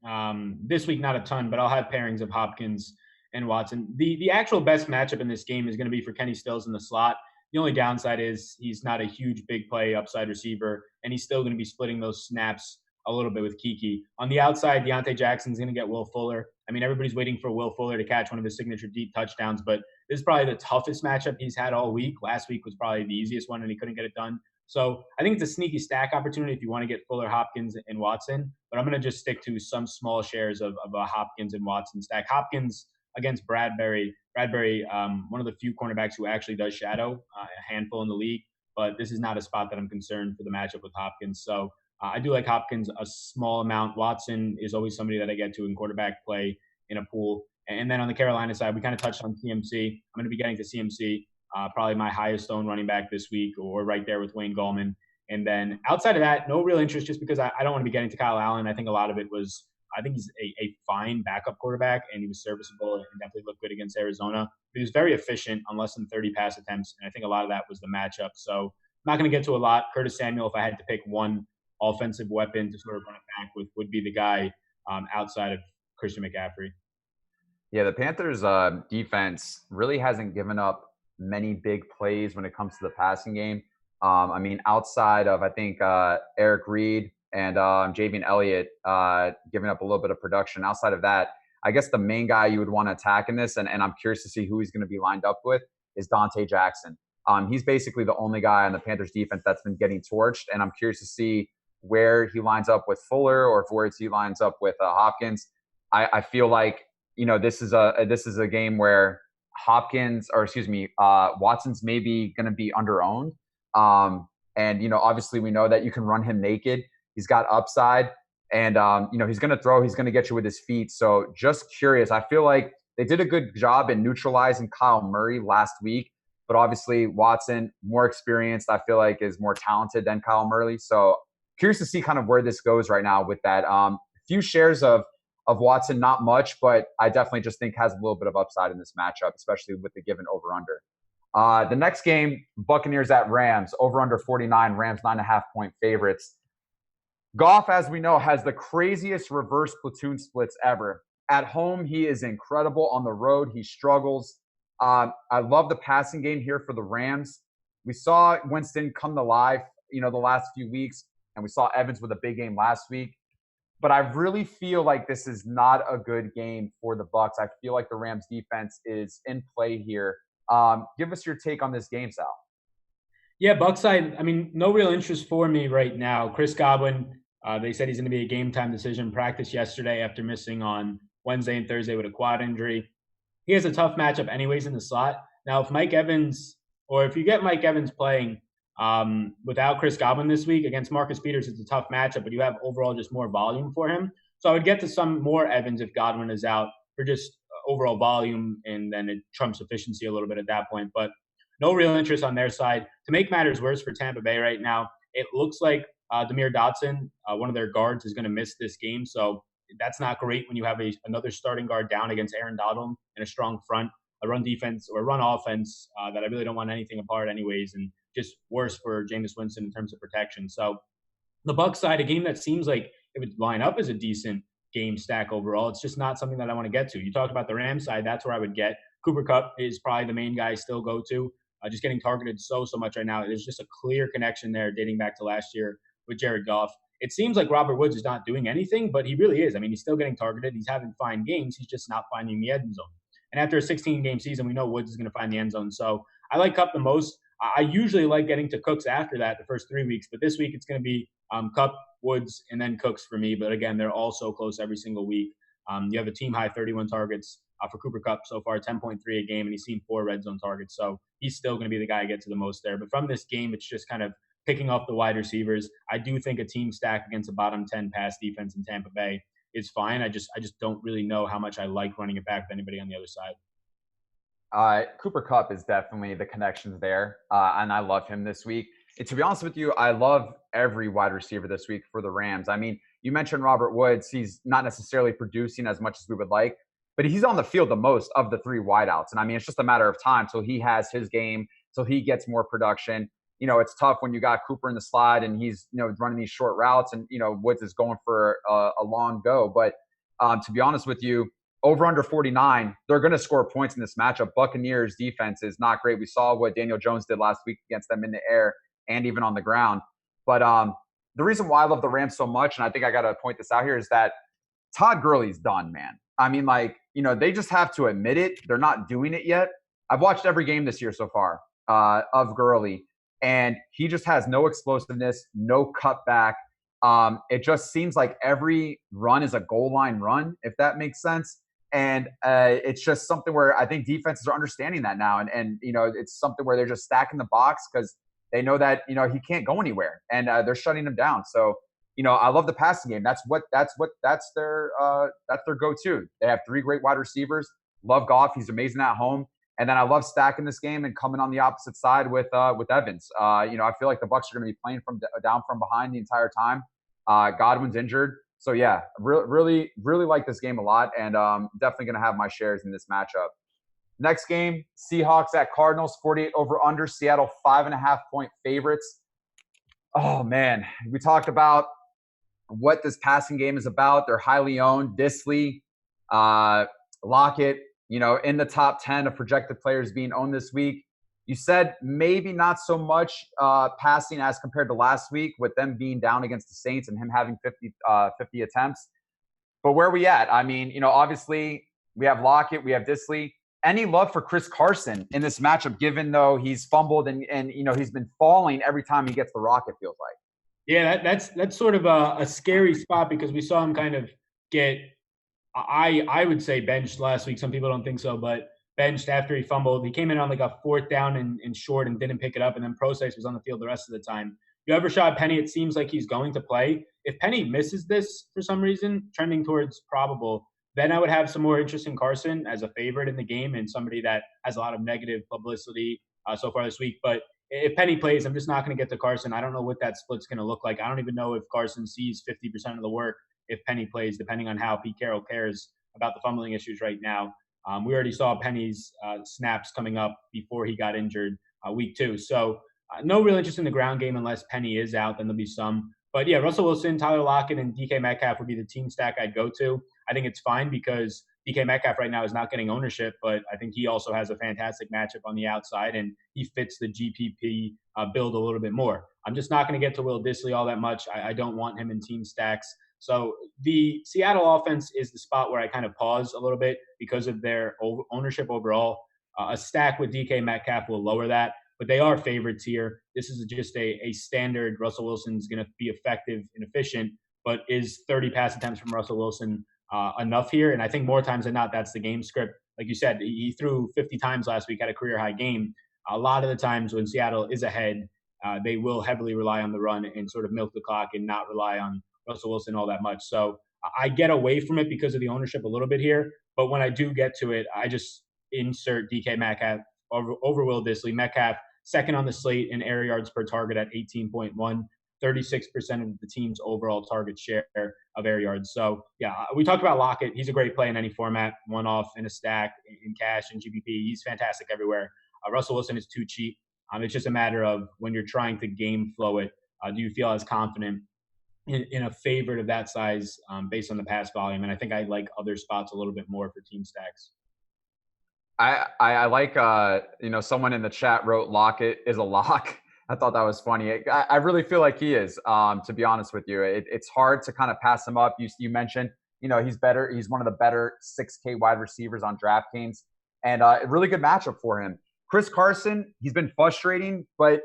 This week, not a ton, but I'll have pairings of Hopkins and Watson. The actual best matchup in this game is going to be for Kenny Stills in the slot. The only downside is he's not a huge big play upside receiver, and he's still going to be splitting those snaps a little bit with Kiki. On the outside, Deontay Jackson's going to get Will Fuller. I mean, everybody's waiting for Will Fuller to catch one of his signature deep touchdowns, but this is probably the toughest matchup he's had all week. Last week was probably the easiest one, and he couldn't get it done. So I think it's a sneaky stack opportunity if you want to get Fuller, Hopkins, and Watson. But I'm going to just stick to some small shares of a Hopkins and Watson stack. Hopkins against Bradbury. Bradbury, one of the few cornerbacks who actually does shadow a handful in the league. But this is not a spot that I'm concerned for the matchup with Hopkins. So I do like Hopkins a small amount. Watson is always somebody that I get to in quarterback play in a pool. And then on the Carolina side, we kind of touched on CMC. I'm going to be getting to CMC. Probably my highest owned running back this week, or right there with Wayne Gallman. And then outside of that, no real interest just because I don't want to be getting to Kyle Allen. I think a lot of it was I think he's a fine backup quarterback, and he was serviceable and definitely looked good against Arizona. He was very efficient on less than 30 pass attempts, and I think a lot of that was the matchup. So I'm not going to get to a lot. Curtis Samuel, if I had to pick one offensive weapon to sort of run it back with, would be the guy outside of Christian McCaffrey. Yeah, the Panthers' defense really hasn't given up many big plays when it comes to the passing game. I mean, outside of, I think, Eric Reed and Javian Elliott giving up a little bit of production. Outside of that, I guess the main guy you would want to attack in this, and I'm curious to see who he's going to be lined up with, is Dante Jackson. He's basically the only guy on the Panthers defense that's been getting torched, and I'm curious to see where he lines up with Fuller or where he lines up with Hopkins. I feel like, this is a game where Watson's maybe going to be under-owned. And, obviously we know that you can run him naked. He's got upside, and, he's going to throw. He's going to get you with his feet. So just curious. I feel like they did a good job in neutralizing Kyle Murray last week, but obviously Watson, more experienced, I feel like is more talented than Kyle Murray. So curious to see kind of where this goes right now with that. Few shares of Watson, not much, but I definitely just think has a little bit of upside in this matchup, especially with the given over-under. The next game, Buccaneers at Rams, over-under 49, Rams 9.5-point favorites. Goff, as we know, has the craziest reverse platoon splits ever. At home, he is incredible. On the road, he struggles. I love the passing game here for the Rams. We saw Winston come to life, the last few weeks, and we saw Evans with a big game last week. But I really feel like this is not a good game for the Bucs. I feel like the Rams defense is in play here. Give us your take on this game, Sal. Yeah, Bucs side, I mean, no real interest for me right now. Chris Godwin, they said he's going to be a game-time decision. Practice yesterday after missing on Wednesday and Thursday with a quad injury. He has a tough matchup anyways in the slot. Now, if you get Mike Evans playing without Chris Godwin this week against Marcus Peters, it's a tough matchup, but you have overall just more volume for him. So I would get to some more Evans if Godwin is out for just overall volume, and then it trumps efficiency a little bit at that point. But no real interest on their side. To make matters worse for Tampa Bay right now, it looks like Demir Dotson, one of their guards, is going to miss this game. So that's not great when you have another starting guard down against Aaron Donald and a strong front, a run defense or a run offense that I really don't want anything apart anyways, and just worse for Jameis Winston in terms of protection. So the Bucs side, a game that seems like it would line up as a decent game stack overall. It's just not something that I want to get to. You talked about the Rams side. That's where I would get. Cooper Kupp is probably the main guy I still go to. Just getting targeted so much right now. There's just a clear connection there dating back to last year with Jared Goff. It seems like Robert Woods is not doing anything, but he really is. I mean, he's still getting targeted. He's having fine games. He's just not finding the end zone. And after a 16-game season, we know Woods is going to find the end zone. So I like Kupp the most. I usually like getting to Cooks after that, the first 3 weeks. But this week it's going to be Kupp, Woods, and then Cooks for me. But again, they're all so close every single week. You have a team high 31 targets for Cooper Kupp so far, 10.3 a game, and he's seen 4 red zone targets. So he's still going to be the guy I get to the most there. But from this game, it's just kind of picking off the wide receivers. I do think a team stack against a bottom 10 pass defense in Tampa Bay is fine. I just don't really know how much I like running it back with anybody on the other side. Cooper Kupp is definitely the connections there, and I love him this week. And to be honest with you, I love every wide receiver this week for the Rams. I mean, you mentioned Robert Woods. He's not necessarily producing as much as we would like, but he's on the field the most of the 3 wideouts. And I mean, it's just a matter of time till he has his game, till he gets more production. You know, it's tough when you got Cooper in the slide and he's, running these short routes and, Woods is going for a long go. But to be honest with you, over under 49, they're going to score points in this matchup. Buccaneers defense is not great. We saw what Daniel Jones did last week against them in the air and even on the ground. But the reason why I love the Rams so much, and I think I got to point this out here, is that Todd Gurley's done, man. I mean, they just have to admit it. They're not doing it yet. I've watched every game this year so far of Gurley, and he just has no explosiveness, no cutback. It just seems like every run is a goal line run, if that makes sense. And it's just something where I think defenses are understanding that now. And it's something where they're just stacking the box because they know that, he can't go anywhere and they're shutting him down. So, I love the passing game. That's their go-to. They have 3 great wide receivers. Love Goff. He's amazing at home. And then I love stacking this game and coming on the opposite side with Evans. I feel like the Bucs are going to be playing down from behind the entire time. Godwin's injured. So, yeah, really, really like this game a lot, and definitely going to have my shares in this matchup. Next game, Seahawks at Cardinals, 48 over under. Seattle 5.5-point favorites. Oh, man. We talked about what this passing game is about. They're highly owned. Disley, Lockett, in the top 10 of projected players being owned this week. You said maybe not so much passing as compared to last week with them being down against the Saints and him having 50 attempts. But where are we at? I mean, obviously we have Lockett, we have Disley. Any love for Chris Carson in this matchup, given though he's fumbled and he's been falling every time he gets the rock, it feels like? Yeah, that's sort of a scary spot because we saw him kind of get, I would say, benched last week. Some people don't think so, but benched after he fumbled. He came in on like a 4th down and short and didn't pick it up, and then Process was on the field the rest of the time. You ever shot Penny? It seems like he's going to play. If Penny misses this for some reason, trending towards probable, then I would have some more interest in Carson as a favorite in the game and somebody that has a lot of negative publicity so far this week. But if Penny plays, I'm just not going to get to Carson. I don't know what that split's going to look like. I don't even know if Carson sees 50% of the work if Penny plays, depending on how Pete Carroll cares about the fumbling issues right now. We already saw Penny's snaps coming up before he got injured week 2. So no real interest in the ground game unless Penny is out. Then there'll be some. But, yeah, Russell Wilson, Tyler Lockett, and DK Metcalf would be the team stack I'd go to. I think it's fine because DK Metcalf right now is not getting ownership, but I think he also has a fantastic matchup on the outside, and he fits the GPP build a little bit more. I'm just not going to get to Will Disley all that much. I don't want him in team stacks. So the Seattle offense is the spot where I kind of pause a little bit because of their ownership overall. A stack with DK Metcalf will lower that, but they are favorites here. This is just a standard. Russell Wilson's going to be effective and efficient, but is 30 pass attempts from Russell Wilson enough here? And I think more times than not, that's the game script. Like you said, he threw 50 times last week, had a career high game. A lot of the times when Seattle is ahead, they will heavily rely on the run and sort of milk the clock and not rely on Russell Wilson all that much. So I get away from it because of the ownership a little bit here. But when I do get to it, I just insert DK Metcalf over Will Disley. Metcalf, second on the slate in air yards per target at 18.1, 36% of the team's overall target share of air yards. So, yeah, we talked about Lockett. He's a great play in any format, one-off, in a stack, in cash, in GPP. He's fantastic everywhere. Russell Wilson is too cheap. It's just a matter of when you're trying to game flow it, do you feel as confident in a favorite of that size based on the pass volume. And I think I like other spots a little bit more for team stacks. I like, someone in the chat wrote Lockett is a lock. I thought that was funny. I really feel like he is, to be honest with you. It's hard to kind of pass him up. You mentioned, he's better. He's one of the better 6K wide receivers on DraftKings, and a really good matchup for him. Chris Carson, he's been frustrating, but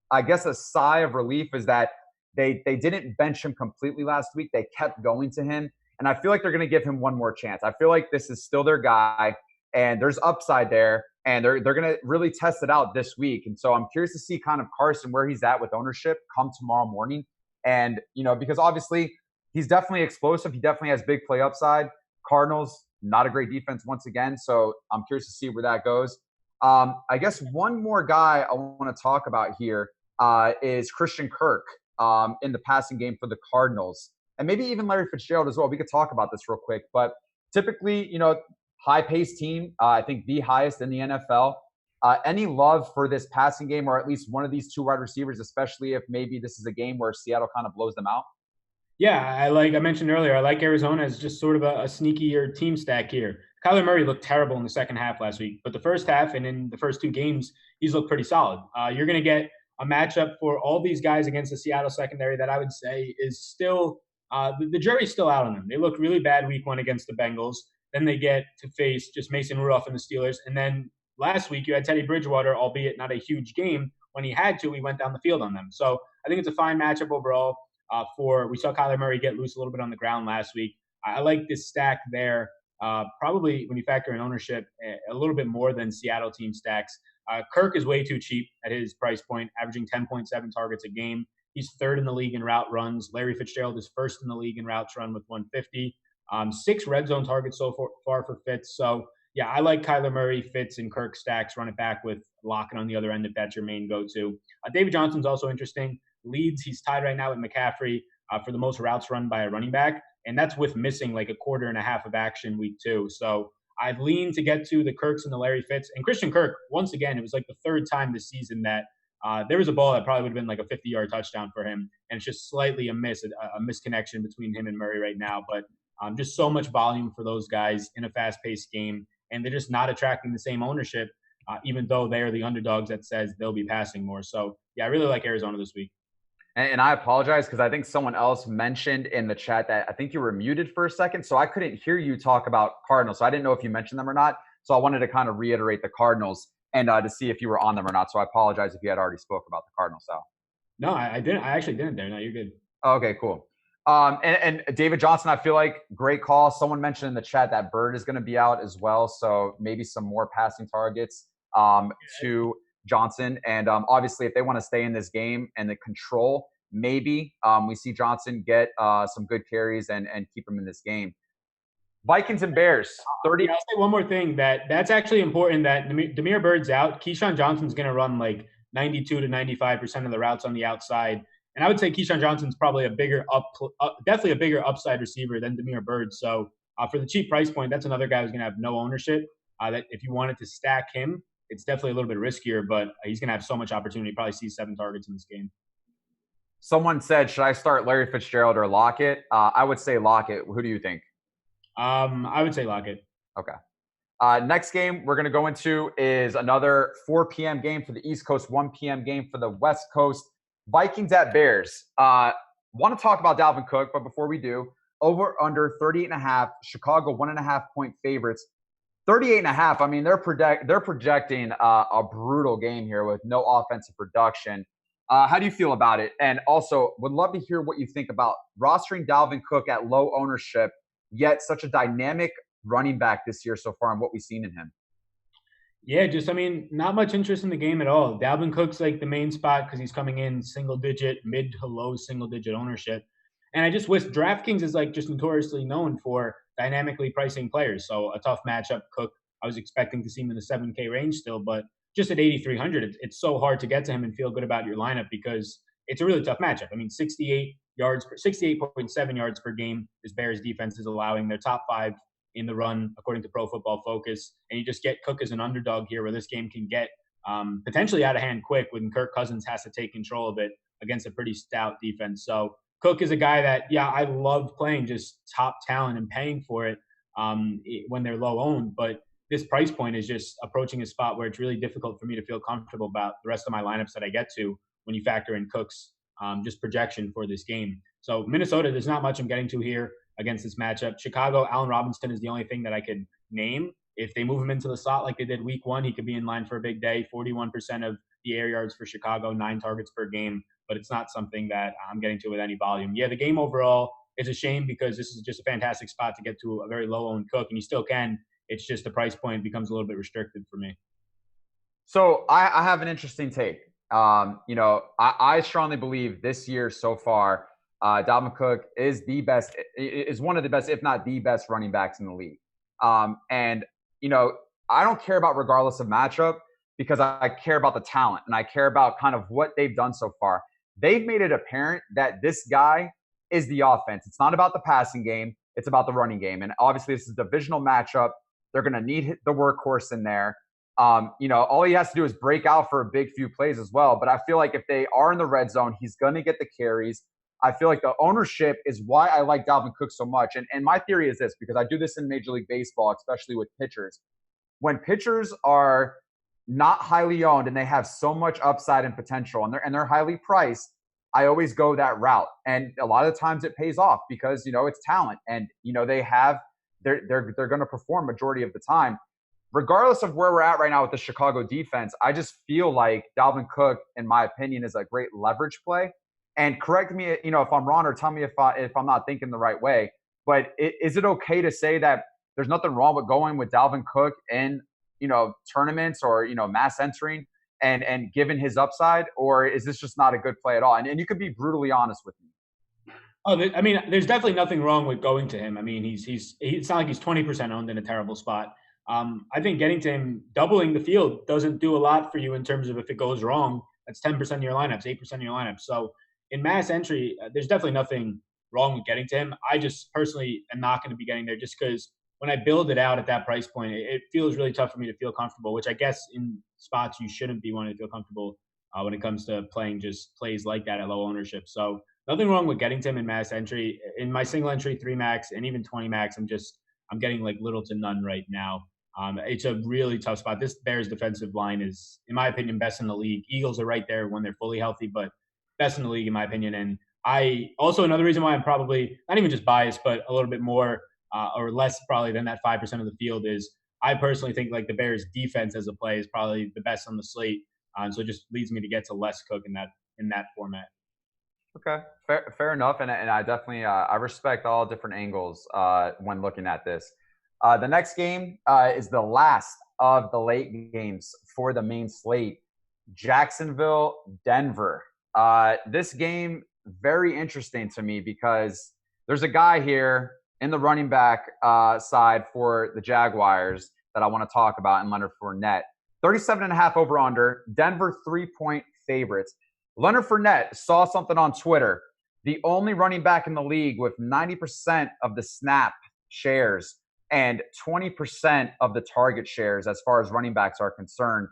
I guess a sigh of relief is that they didn't bench him completely last week. They kept going to him, and I feel like they're going to give him one more chance. I feel like this is still their guy, and there's upside there, and they're going to really test it out this week. And so I'm curious to see kind of Carson where he's at with ownership come tomorrow morning. And, because obviously he's definitely explosive. He definitely has big play upside. Cardinals, not a great defense once again. So I'm curious to see where that goes. I guess one more guy I want to talk about here is Christian Kirk in the passing game for the Cardinals. And maybe even Larry Fitzgerald as well. We could talk about this real quick. But typically, high-paced team, I think the highest in the NFL. Any love for this passing game, or at least one of these two wide receivers, especially if maybe this is a game where Seattle kind of blows them out? Yeah, I mentioned earlier, I like Arizona as just sort of a sneakier team stack here. Kyler Murray looked terrible in the second half last week, but the first half and in the first two games, he's looked pretty solid. You're going to get a matchup for all these guys against the Seattle secondary that I would say is still the jury's still out on them. They looked really bad week one against the Bengals. Then they get to face just Mason Rudolph and the Steelers. And then last week you had Teddy Bridgewater, albeit not a huge game. When he had to, he went down the field on them. So I think it's a fine matchup overall. We saw Kyler Murray get loose a little bit on the ground last week. I like this stack there. Probably when you factor in ownership, a little bit more than Seattle team stacks. Kirk is way too cheap at his price point, averaging 10.7 targets a game. He's third in the league in route runs. Larry Fitzgerald is first in the league in routes run with 150. 6 red zone targets so far for Fitz. So, yeah, I like Kyler Murray, Fitz, and Kirk stacks. Run it back with Lockett on the other end if that's your main go-to. David Johnson's also interesting. Leads, he's tied right now with McCaffrey for the most routes run by a running back, and that's with missing like a quarter and a half of action week 2. So I've leaned to get to the Kirks and the Larry Fitz. And Christian Kirk, once again, it was like the third time this season that there was a ball that probably would have been like a 50-yard touchdown for him, and it's just slightly a misconnection between him and Murray right now. But just so much volume for those guys in a fast-paced game, and they're just not attracting the same ownership, even though they are the underdogs that says they'll be passing more. So, yeah, I really like Arizona this week. And I apologize because I think someone else mentioned in the chat that I think you were muted for a second, so I couldn't hear you talk about Cardinals. So I didn't know if you mentioned them or not. So I wanted to kind of reiterate the Cardinals and to see if you were on them or not. So I apologize if you had already spoke about the Cardinals. So. No, I didn't. I actually didn't there. No, you're good. Okay, cool. And David Johnson, I feel like great call. Someone mentioned in the chat that Bird is going to be out as well. So maybe some more passing targets to Johnson. And obviously, if they want to stay in this game and the control, maybe we see Johnson get some good carries and keep him in this game. Vikings and Bears. 30. I'll say one more thing that's actually important that Damiere Bird's out. Keyshawn Johnson's going to run like 92 to 95% of the routes on the outside. And I would say Keyshawn Johnson's probably definitely a bigger upside receiver than Damiere Byrd. So for the cheap price point, that's another guy who's going to have no ownership. That if you wanted to stack him, it's definitely a little bit riskier, but he's going to have so much opportunity. Probably see 7 targets in this game. Someone said, should I start Larry Fitzgerald or Lockett? I would say Lockett. Who do you think? I would say Lockett. Okay. Next game we're going to go into is another 4 p.m. game for the East Coast, 1 p.m. game for the West Coast. Vikings at Bears. Want to talk about Dalvin Cook, but before we do, over under 38.5, Chicago 1.5 point favorites. 38.5. I mean, they're projecting a brutal game here with no offensive production. How do you feel about it? And also, would love to hear what you think about rostering Dalvin Cook at low ownership, yet such a dynamic running back this year so far and what we've seen in him. Yeah, not much interest in the game at all. Dalvin Cook's like the main spot because he's coming in mid to low single-digit ownership. And I just wish Draftkings is like just notoriously known for dynamically pricing players. So a tough matchup. Cook, I was expecting to see him in the 7K range still, but just at 8,300, it's so hard to get to him and feel good about your lineup because it's a really tough matchup. I mean, 68.7 yards per game this Bears defense is allowing. They're top 5 in the run, according to Pro Football Focus. And you just get Cook as an underdog here where this game can get potentially out of hand quick when Kirk Cousins has to take control of it against a pretty stout defense. So Cook is a guy that, yeah, I love playing just top talent and paying for it when they're low owned. But this price point is just approaching a spot where it's really difficult for me to feel comfortable about the rest of my lineups that I get to when you factor in Cook's just projection for this game. So Minnesota, there's not much I'm getting to here against this matchup. Chicago, Allen Robinson is the only thing that I could name. If they move him into the slot like they did week one, he could be in line for a big day. 41% of the air yards for Chicago, 9 targets per game, but it's not something that I'm getting to with any volume. Yeah, the game overall is a shame because this is just a fantastic spot to get to a very low-owned Cook, and you still can. It's just the price point becomes a little bit restricted for me. So I have an interesting take. I strongly believe this year so far, Dalvin Cook is one of the best, if not the best running backs in the league. And I don't care about regardless of matchup because I care about the talent and I care about kind of what they've done so far. They've made it apparent that this guy is the offense. It's not about the passing game. It's about the running game. And obviously this is a divisional matchup. They're going to need the workhorse in there. All he has to do is break out for a big few plays as well. But I feel like if they are in the red zone, he's going to get the carries. I feel like the ownership is why I like Dalvin Cook so much. And my theory is this, because I do this in Major League Baseball, especially with pitchers. When pitchers are not highly owned and they have so much upside and potential and they're highly priced, I always go that route. And a lot of the times it pays off because, it's talent and, they're going to perform majority of the time. Regardless of where we're at right now with the Chicago defense, I just feel like Dalvin Cook, in my opinion, is a great leverage play. And correct me, if I'm wrong, or tell me if I'm not thinking the right way. But is it okay to say that there's nothing wrong with going with Dalvin Cook in tournaments or mass entering and given his upside, or is this just not a good play at all? And you could be brutally honest with me. Oh, I mean, there's definitely nothing wrong with going to him. I mean, it's not like he's 20% owned in a terrible spot. I think getting to him, doubling the field doesn't do a lot for you in terms of if it goes wrong. That's 10% of your lineups, 8% of your lineups. So in mass entry, there's definitely nothing wrong with getting to him. I just personally am not going to be getting there just because when I build it out at that price point, it feels really tough for me to feel comfortable, which I guess in spots you shouldn't be wanting to feel comfortable when it comes to playing just plays like that at low ownership. So nothing wrong with getting to him in mass entry. In my single entry 3 max and even 20 max, I'm getting like little to none right now. It's a really tough spot. This Bears defensive line is, in my opinion, best in the league. Eagles are right there when they're fully healthy, but best in the league, in my opinion. And I also, another reason why I'm probably not even just biased, but a little bit more or less probably than that 5% of the field is I personally think like the Bears defense as a play is probably the best on the slate. So it just leads me to get to less Cook in that format. Okay, fair enough. And I definitely, I respect all different angles when looking at this. The next game is the last of the late games for the main slate. Jacksonville, Denver. This game, very interesting to me because there's a guy here in the running back side for the Jaguars that I want to talk about in Leonard Fournette. 37.5 over under. Denver 3-point favorites. Leonard Fournette saw something on Twitter. The only running back in the league with 90% of the snap shares and 20% of the target shares as far as running backs are concerned.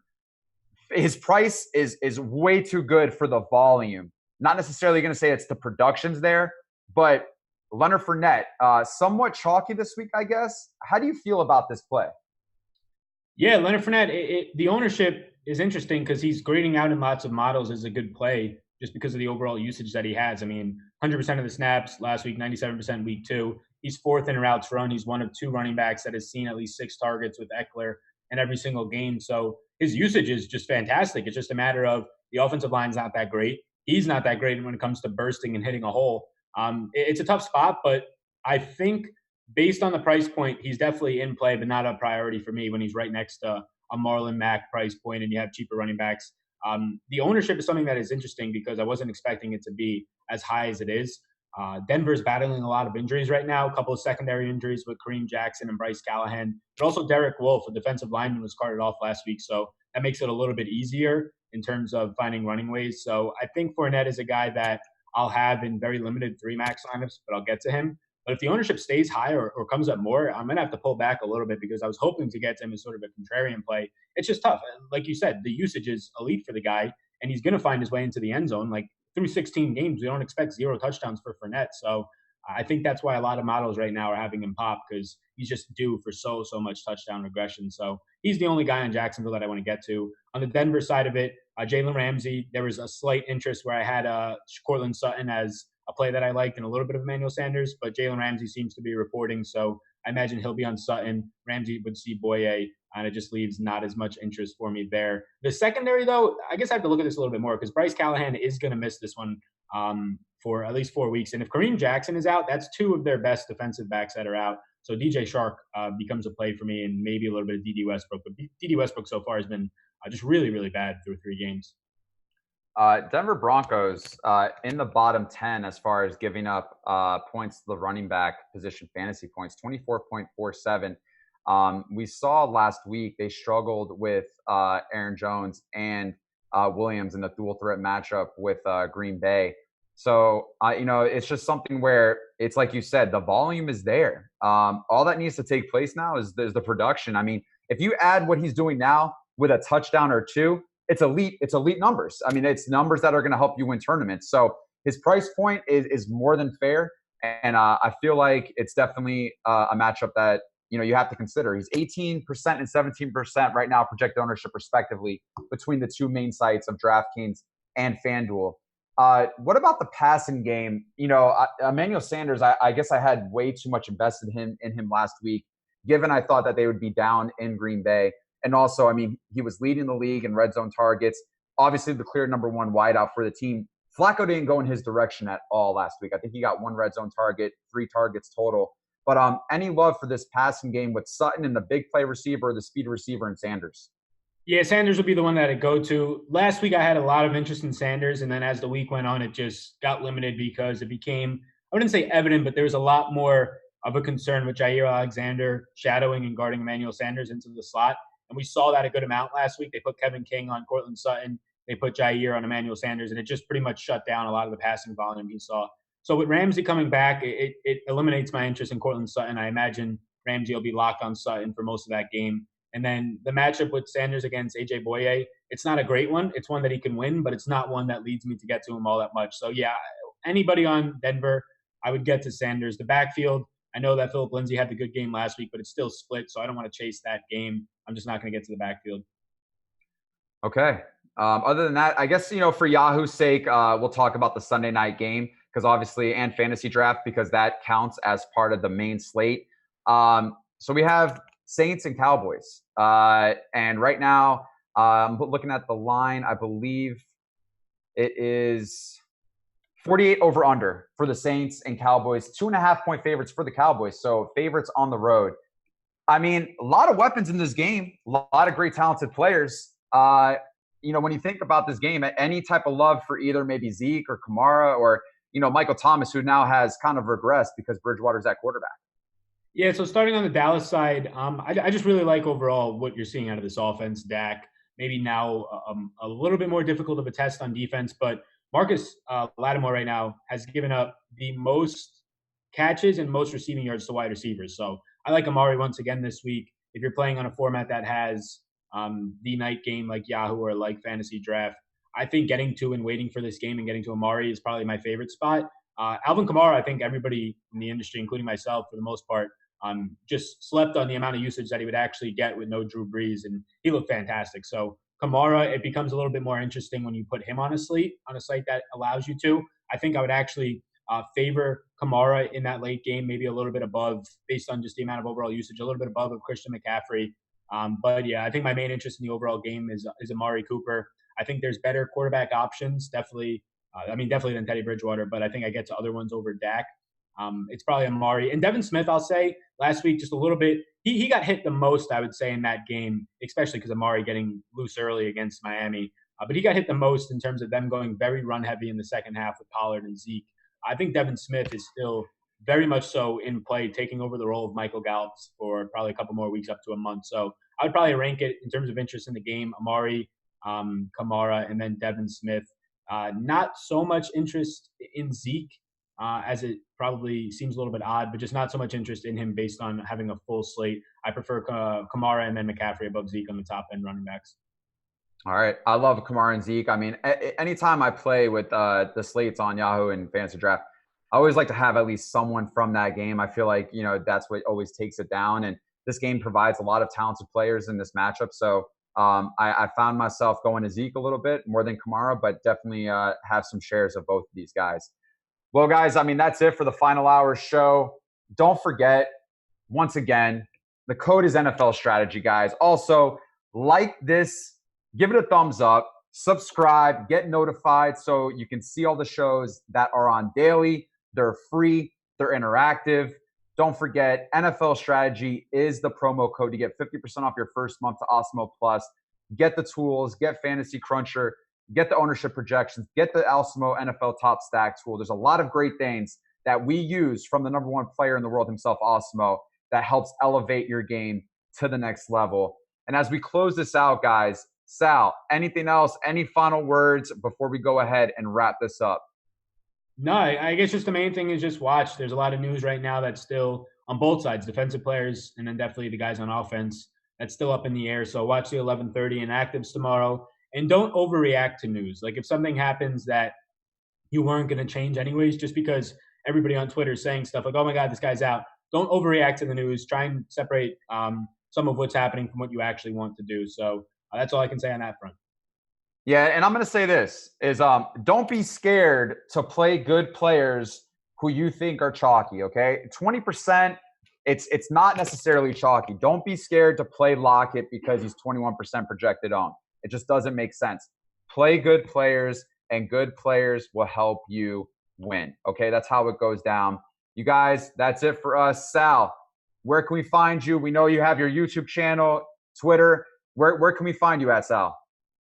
His price is way too good for the volume. Not necessarily going to say it's the production's there, but Leonard Fournette, somewhat chalky this week, I guess. How do you feel about this play? Yeah, Leonard Fournette, the ownership is interesting because he's grading out in lots of models as a good play just because of the overall usage that he has. I mean, 100% of the snaps last week, 97% week 2. He's 4th in routes run. He's one of 2 running backs that has seen at least 6 targets with Eckler in every single game. So his usage is just fantastic. It's just a matter of the offensive line's not that great. He's not that great when it comes to bursting and hitting a hole. It's a tough spot, but I think based on the price point, he's definitely in play, but not a priority for me when he's right next to a Marlon Mac price point and you have cheaper running backs. The ownership is something that is interesting because I wasn't expecting it to be as high as it is. Denver's battling a lot of injuries right now, a couple of secondary injuries with Kareem Jackson and Bryce Callahan, but also Derek Wolfe, a defensive lineman, was carted off last week. So that makes it a little bit easier in terms of finding running ways. So I think Fournette is a guy that I'll have in very limited 3 max lineups, but I'll get to him. But if the ownership stays high or comes up more, I'm going to have to pull back a little bit because I was hoping to get to him as sort of a contrarian play. It's just tough. Like you said, the usage is elite for the guy, and he's going to find his way into the end zone. Like through 16 games, we don't expect 0 touchdowns for Fournette. So I think that's why a lot of models right now are having him pop, because he's just due for so much touchdown regression. So he's the only guy in Jacksonville that I want to get to. On the Denver side of it, Jalen Ramsey, there was a slight interest where I had Cortland Sutton as a play that I liked and a little bit of Emmanuel Sanders, but Jalen Ramsey seems to be reporting. So I imagine he'll be on Sutton. Ramsey would see Boye, and it just leaves not as much interest for me there. The secondary, though, I guess I have to look at this a little bit more, because Bryce Callahan is going to miss this one for at least 4 weeks. And if Kareem Jackson is out, that's 2 of their best defensive backs that are out. So DJ Shark becomes a play for me, and maybe a little bit of DD Westbrook. But DD Westbrook so far has been just really, really bad through 3 games. Denver Broncos in the bottom 10 as far as giving up points to the running back position, fantasy points, 24.47. We saw last week they struggled with Aaron Jones and Williams in the dual threat matchup with Green Bay. So, it's just something where it's like you said, the volume is there. All that needs to take place now is the production. I mean, if you add what he's doing now with a touchdown or 2, it's elite numbers. I mean, it's numbers that are going to help you win tournaments. So his price point is more than fair. And I feel like it's definitely a matchup that, you have to consider. He's 18% and 17% right now, projected ownership respectively, between the 2 main sites of DraftKings and Fanduel. What about the passing game? Emmanuel Sanders, I guess I had way too much invested in him last week, given I thought that they would be down in Green Bay. And also, I mean, he was leading the league in red zone targets, obviously the clear number 1 wideout for the team. Flacco didn't go in his direction at all last week. I think he got 1 red zone target, 3 targets total. But any love for this passing game with Sutton and the big play receiver, the speed receiver, and Sanders? Yeah, Sanders would be the one that I'd go to. Last week, I had a lot of interest in Sanders, and then as the week went on, it just got limited because it became, I wouldn't say evident, but there was a lot more of a concern with Jair Alexander shadowing and guarding Emmanuel Sanders into the slot. And we saw that a good amount last week. They put Kevin King on Cortland Sutton. They put Jair on Emmanuel Sanders, and it just pretty much shut down a lot of the passing volume he saw. So with Ramsey coming back, it eliminates my interest in Cortland Sutton. I imagine Ramsey will be locked on Sutton for most of that game. And then the matchup with Sanders against A.J. Boye, it's not a great one. It's one that he can win, but it's not one that leads me to get to him all that much. So, yeah, anybody on Denver, I would get to Sanders. The backfield, I know that Philip Lindsay had the good game last week, but it's still split, so I don't want to chase that game. I'm just not going to get to the backfield. Okay. Other than that, I guess, for Yahoo's sake, we'll talk about the Sunday night game, because obviously, and fantasy draft, because that counts as part of the main slate. So we have Saints and Cowboys. And right now, I'm looking at the line. I believe it is 48 over under for the Saints and Cowboys. 2.5-point favorites for the Cowboys. So favorites on the road. I mean, a lot of weapons in this game. A lot of great talented players. When you think about this game, any type of love for either maybe Zeke or Kamara or, Michael Thomas, who now has kind of regressed because Bridgewater's at quarterback. Yeah, so starting on the Dallas side, I just really like overall what you're seeing out of this offense. Dak, maybe now a little bit more difficult of a test on defense, but Marcus Lattimore right now has given up the most catches and most receiving yards to wide receivers. So I like Amari once again this week. If you're playing on a format that has the night game like Yahoo or like Fantasy Draft, I think getting to and waiting for this game and getting to Amari is probably my favorite spot. Alvin Kamara, I think everybody in the industry, including myself for the most part, just slept on the amount of usage that he would actually get with no Drew Brees, and he looked fantastic. So Kamara, it becomes a little bit more interesting when you put him on a site that allows you to. I think I would actually favor Kamara in that late game, maybe a little bit above, based on just the amount of overall usage, a little bit above of Christian McCaffrey. But yeah, I think my main interest in the overall game is Amari Cooper. I think there's better quarterback options, definitely than Teddy Bridgewater, but I think I get to other ones over Dak. It's probably Amari. And Devin Smith, I'll say, last week just a little bit. He got hit the most, I would say, in that game, especially because Amari getting loose early against Miami. But he got hit the most in terms of them going very run-heavy in the second half with Pollard and Zeke. I think Devin Smith is still very much so in play, taking over the role of Michael Gallup for probably a couple more weeks, up to a month. So I would probably rank it in terms of interest in the game, Amari, Kamara, and then Devin Smith. Not so much interest in Zeke, as it probably seems a little bit odd, but just not so much interest in him based on having a full slate. I prefer Kamara and then McCaffrey above Zeke on the top end running backs. All right. I love Kamara and Zeke. I mean, anytime I play with the slates on Yahoo and Fantasy Draft, I always like to have at least someone from that game. I feel like, that's what always takes it down. And this game provides a lot of talented players in this matchup. So I found myself going to Zeke a little bit more than Kamara, but definitely have some shares of both of these guys. Well, guys, I mean, that's it for the final hour show. Don't forget, once again, the code is NFL Strategy, guys. Also, like this, give it a thumbs up, subscribe, get notified so you can see all the shows that are on daily. They're free, they're interactive. Don't forget, NFL Strategy is the promo code to get 50% off your first month to Osmo Plus. Get the tools, get Fantasy Cruncher, get the ownership projections, get the Alsimo NFL Top Stack tool. There's a lot of great things that we use from the number one player in the world himself, Osmo, that helps elevate your game to the next level. And as we close this out, guys, Sal, anything else, any final words before we go ahead and wrap this up? No, I guess just the main thing is just watch. There's a lot of news right now that's still on both sides, defensive players and then definitely the guys on offense. That's still up in the air. So watch the 11:30 inactives tomorrow. And don't overreact to news. Like if something happens that you weren't going to change anyways, just because everybody on Twitter is saying stuff like, oh my God, this guy's out. Don't overreact to the news. Try and separate some of what's happening from what you actually want to do. So that's all I can say on that front. Yeah, and I'm going to say this is don't be scared to play good players who you think are chalky, okay? 20%, it's not necessarily chalky. Don't be scared to play Lockett because he's 21% projected on. It just doesn't make sense. Play good players, and good players will help you win, okay? That's how it goes down. You guys, that's it for us. Sal, where can we find you? We know you have your YouTube channel, Twitter. Where can we find you at, Sal?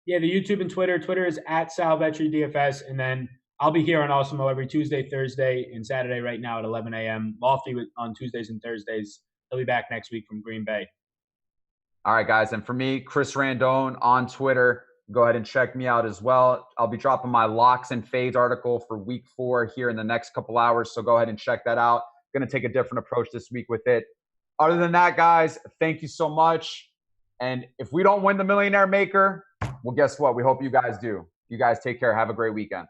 Yeah, the YouTube and Twitter. Twitter is at SalVetryDFS. And then I'll be here on Osmo every Tuesday, Thursday, and Saturday right now at 11 a.m. Lofty on Tuesdays and Thursdays. He'll be back next week from Green Bay. All right, guys. And for me, Chris Randone on Twitter. Go ahead and check me out as well. I'll be dropping my locks and fades article for week 4 here in the next couple hours. So go ahead and check that out. Going to take a different approach this week with it. Other than that, guys, thank you so much. And if we don't win the Millionaire Maker, well, guess what? We hope you guys do. You guys take care. Have a great weekend.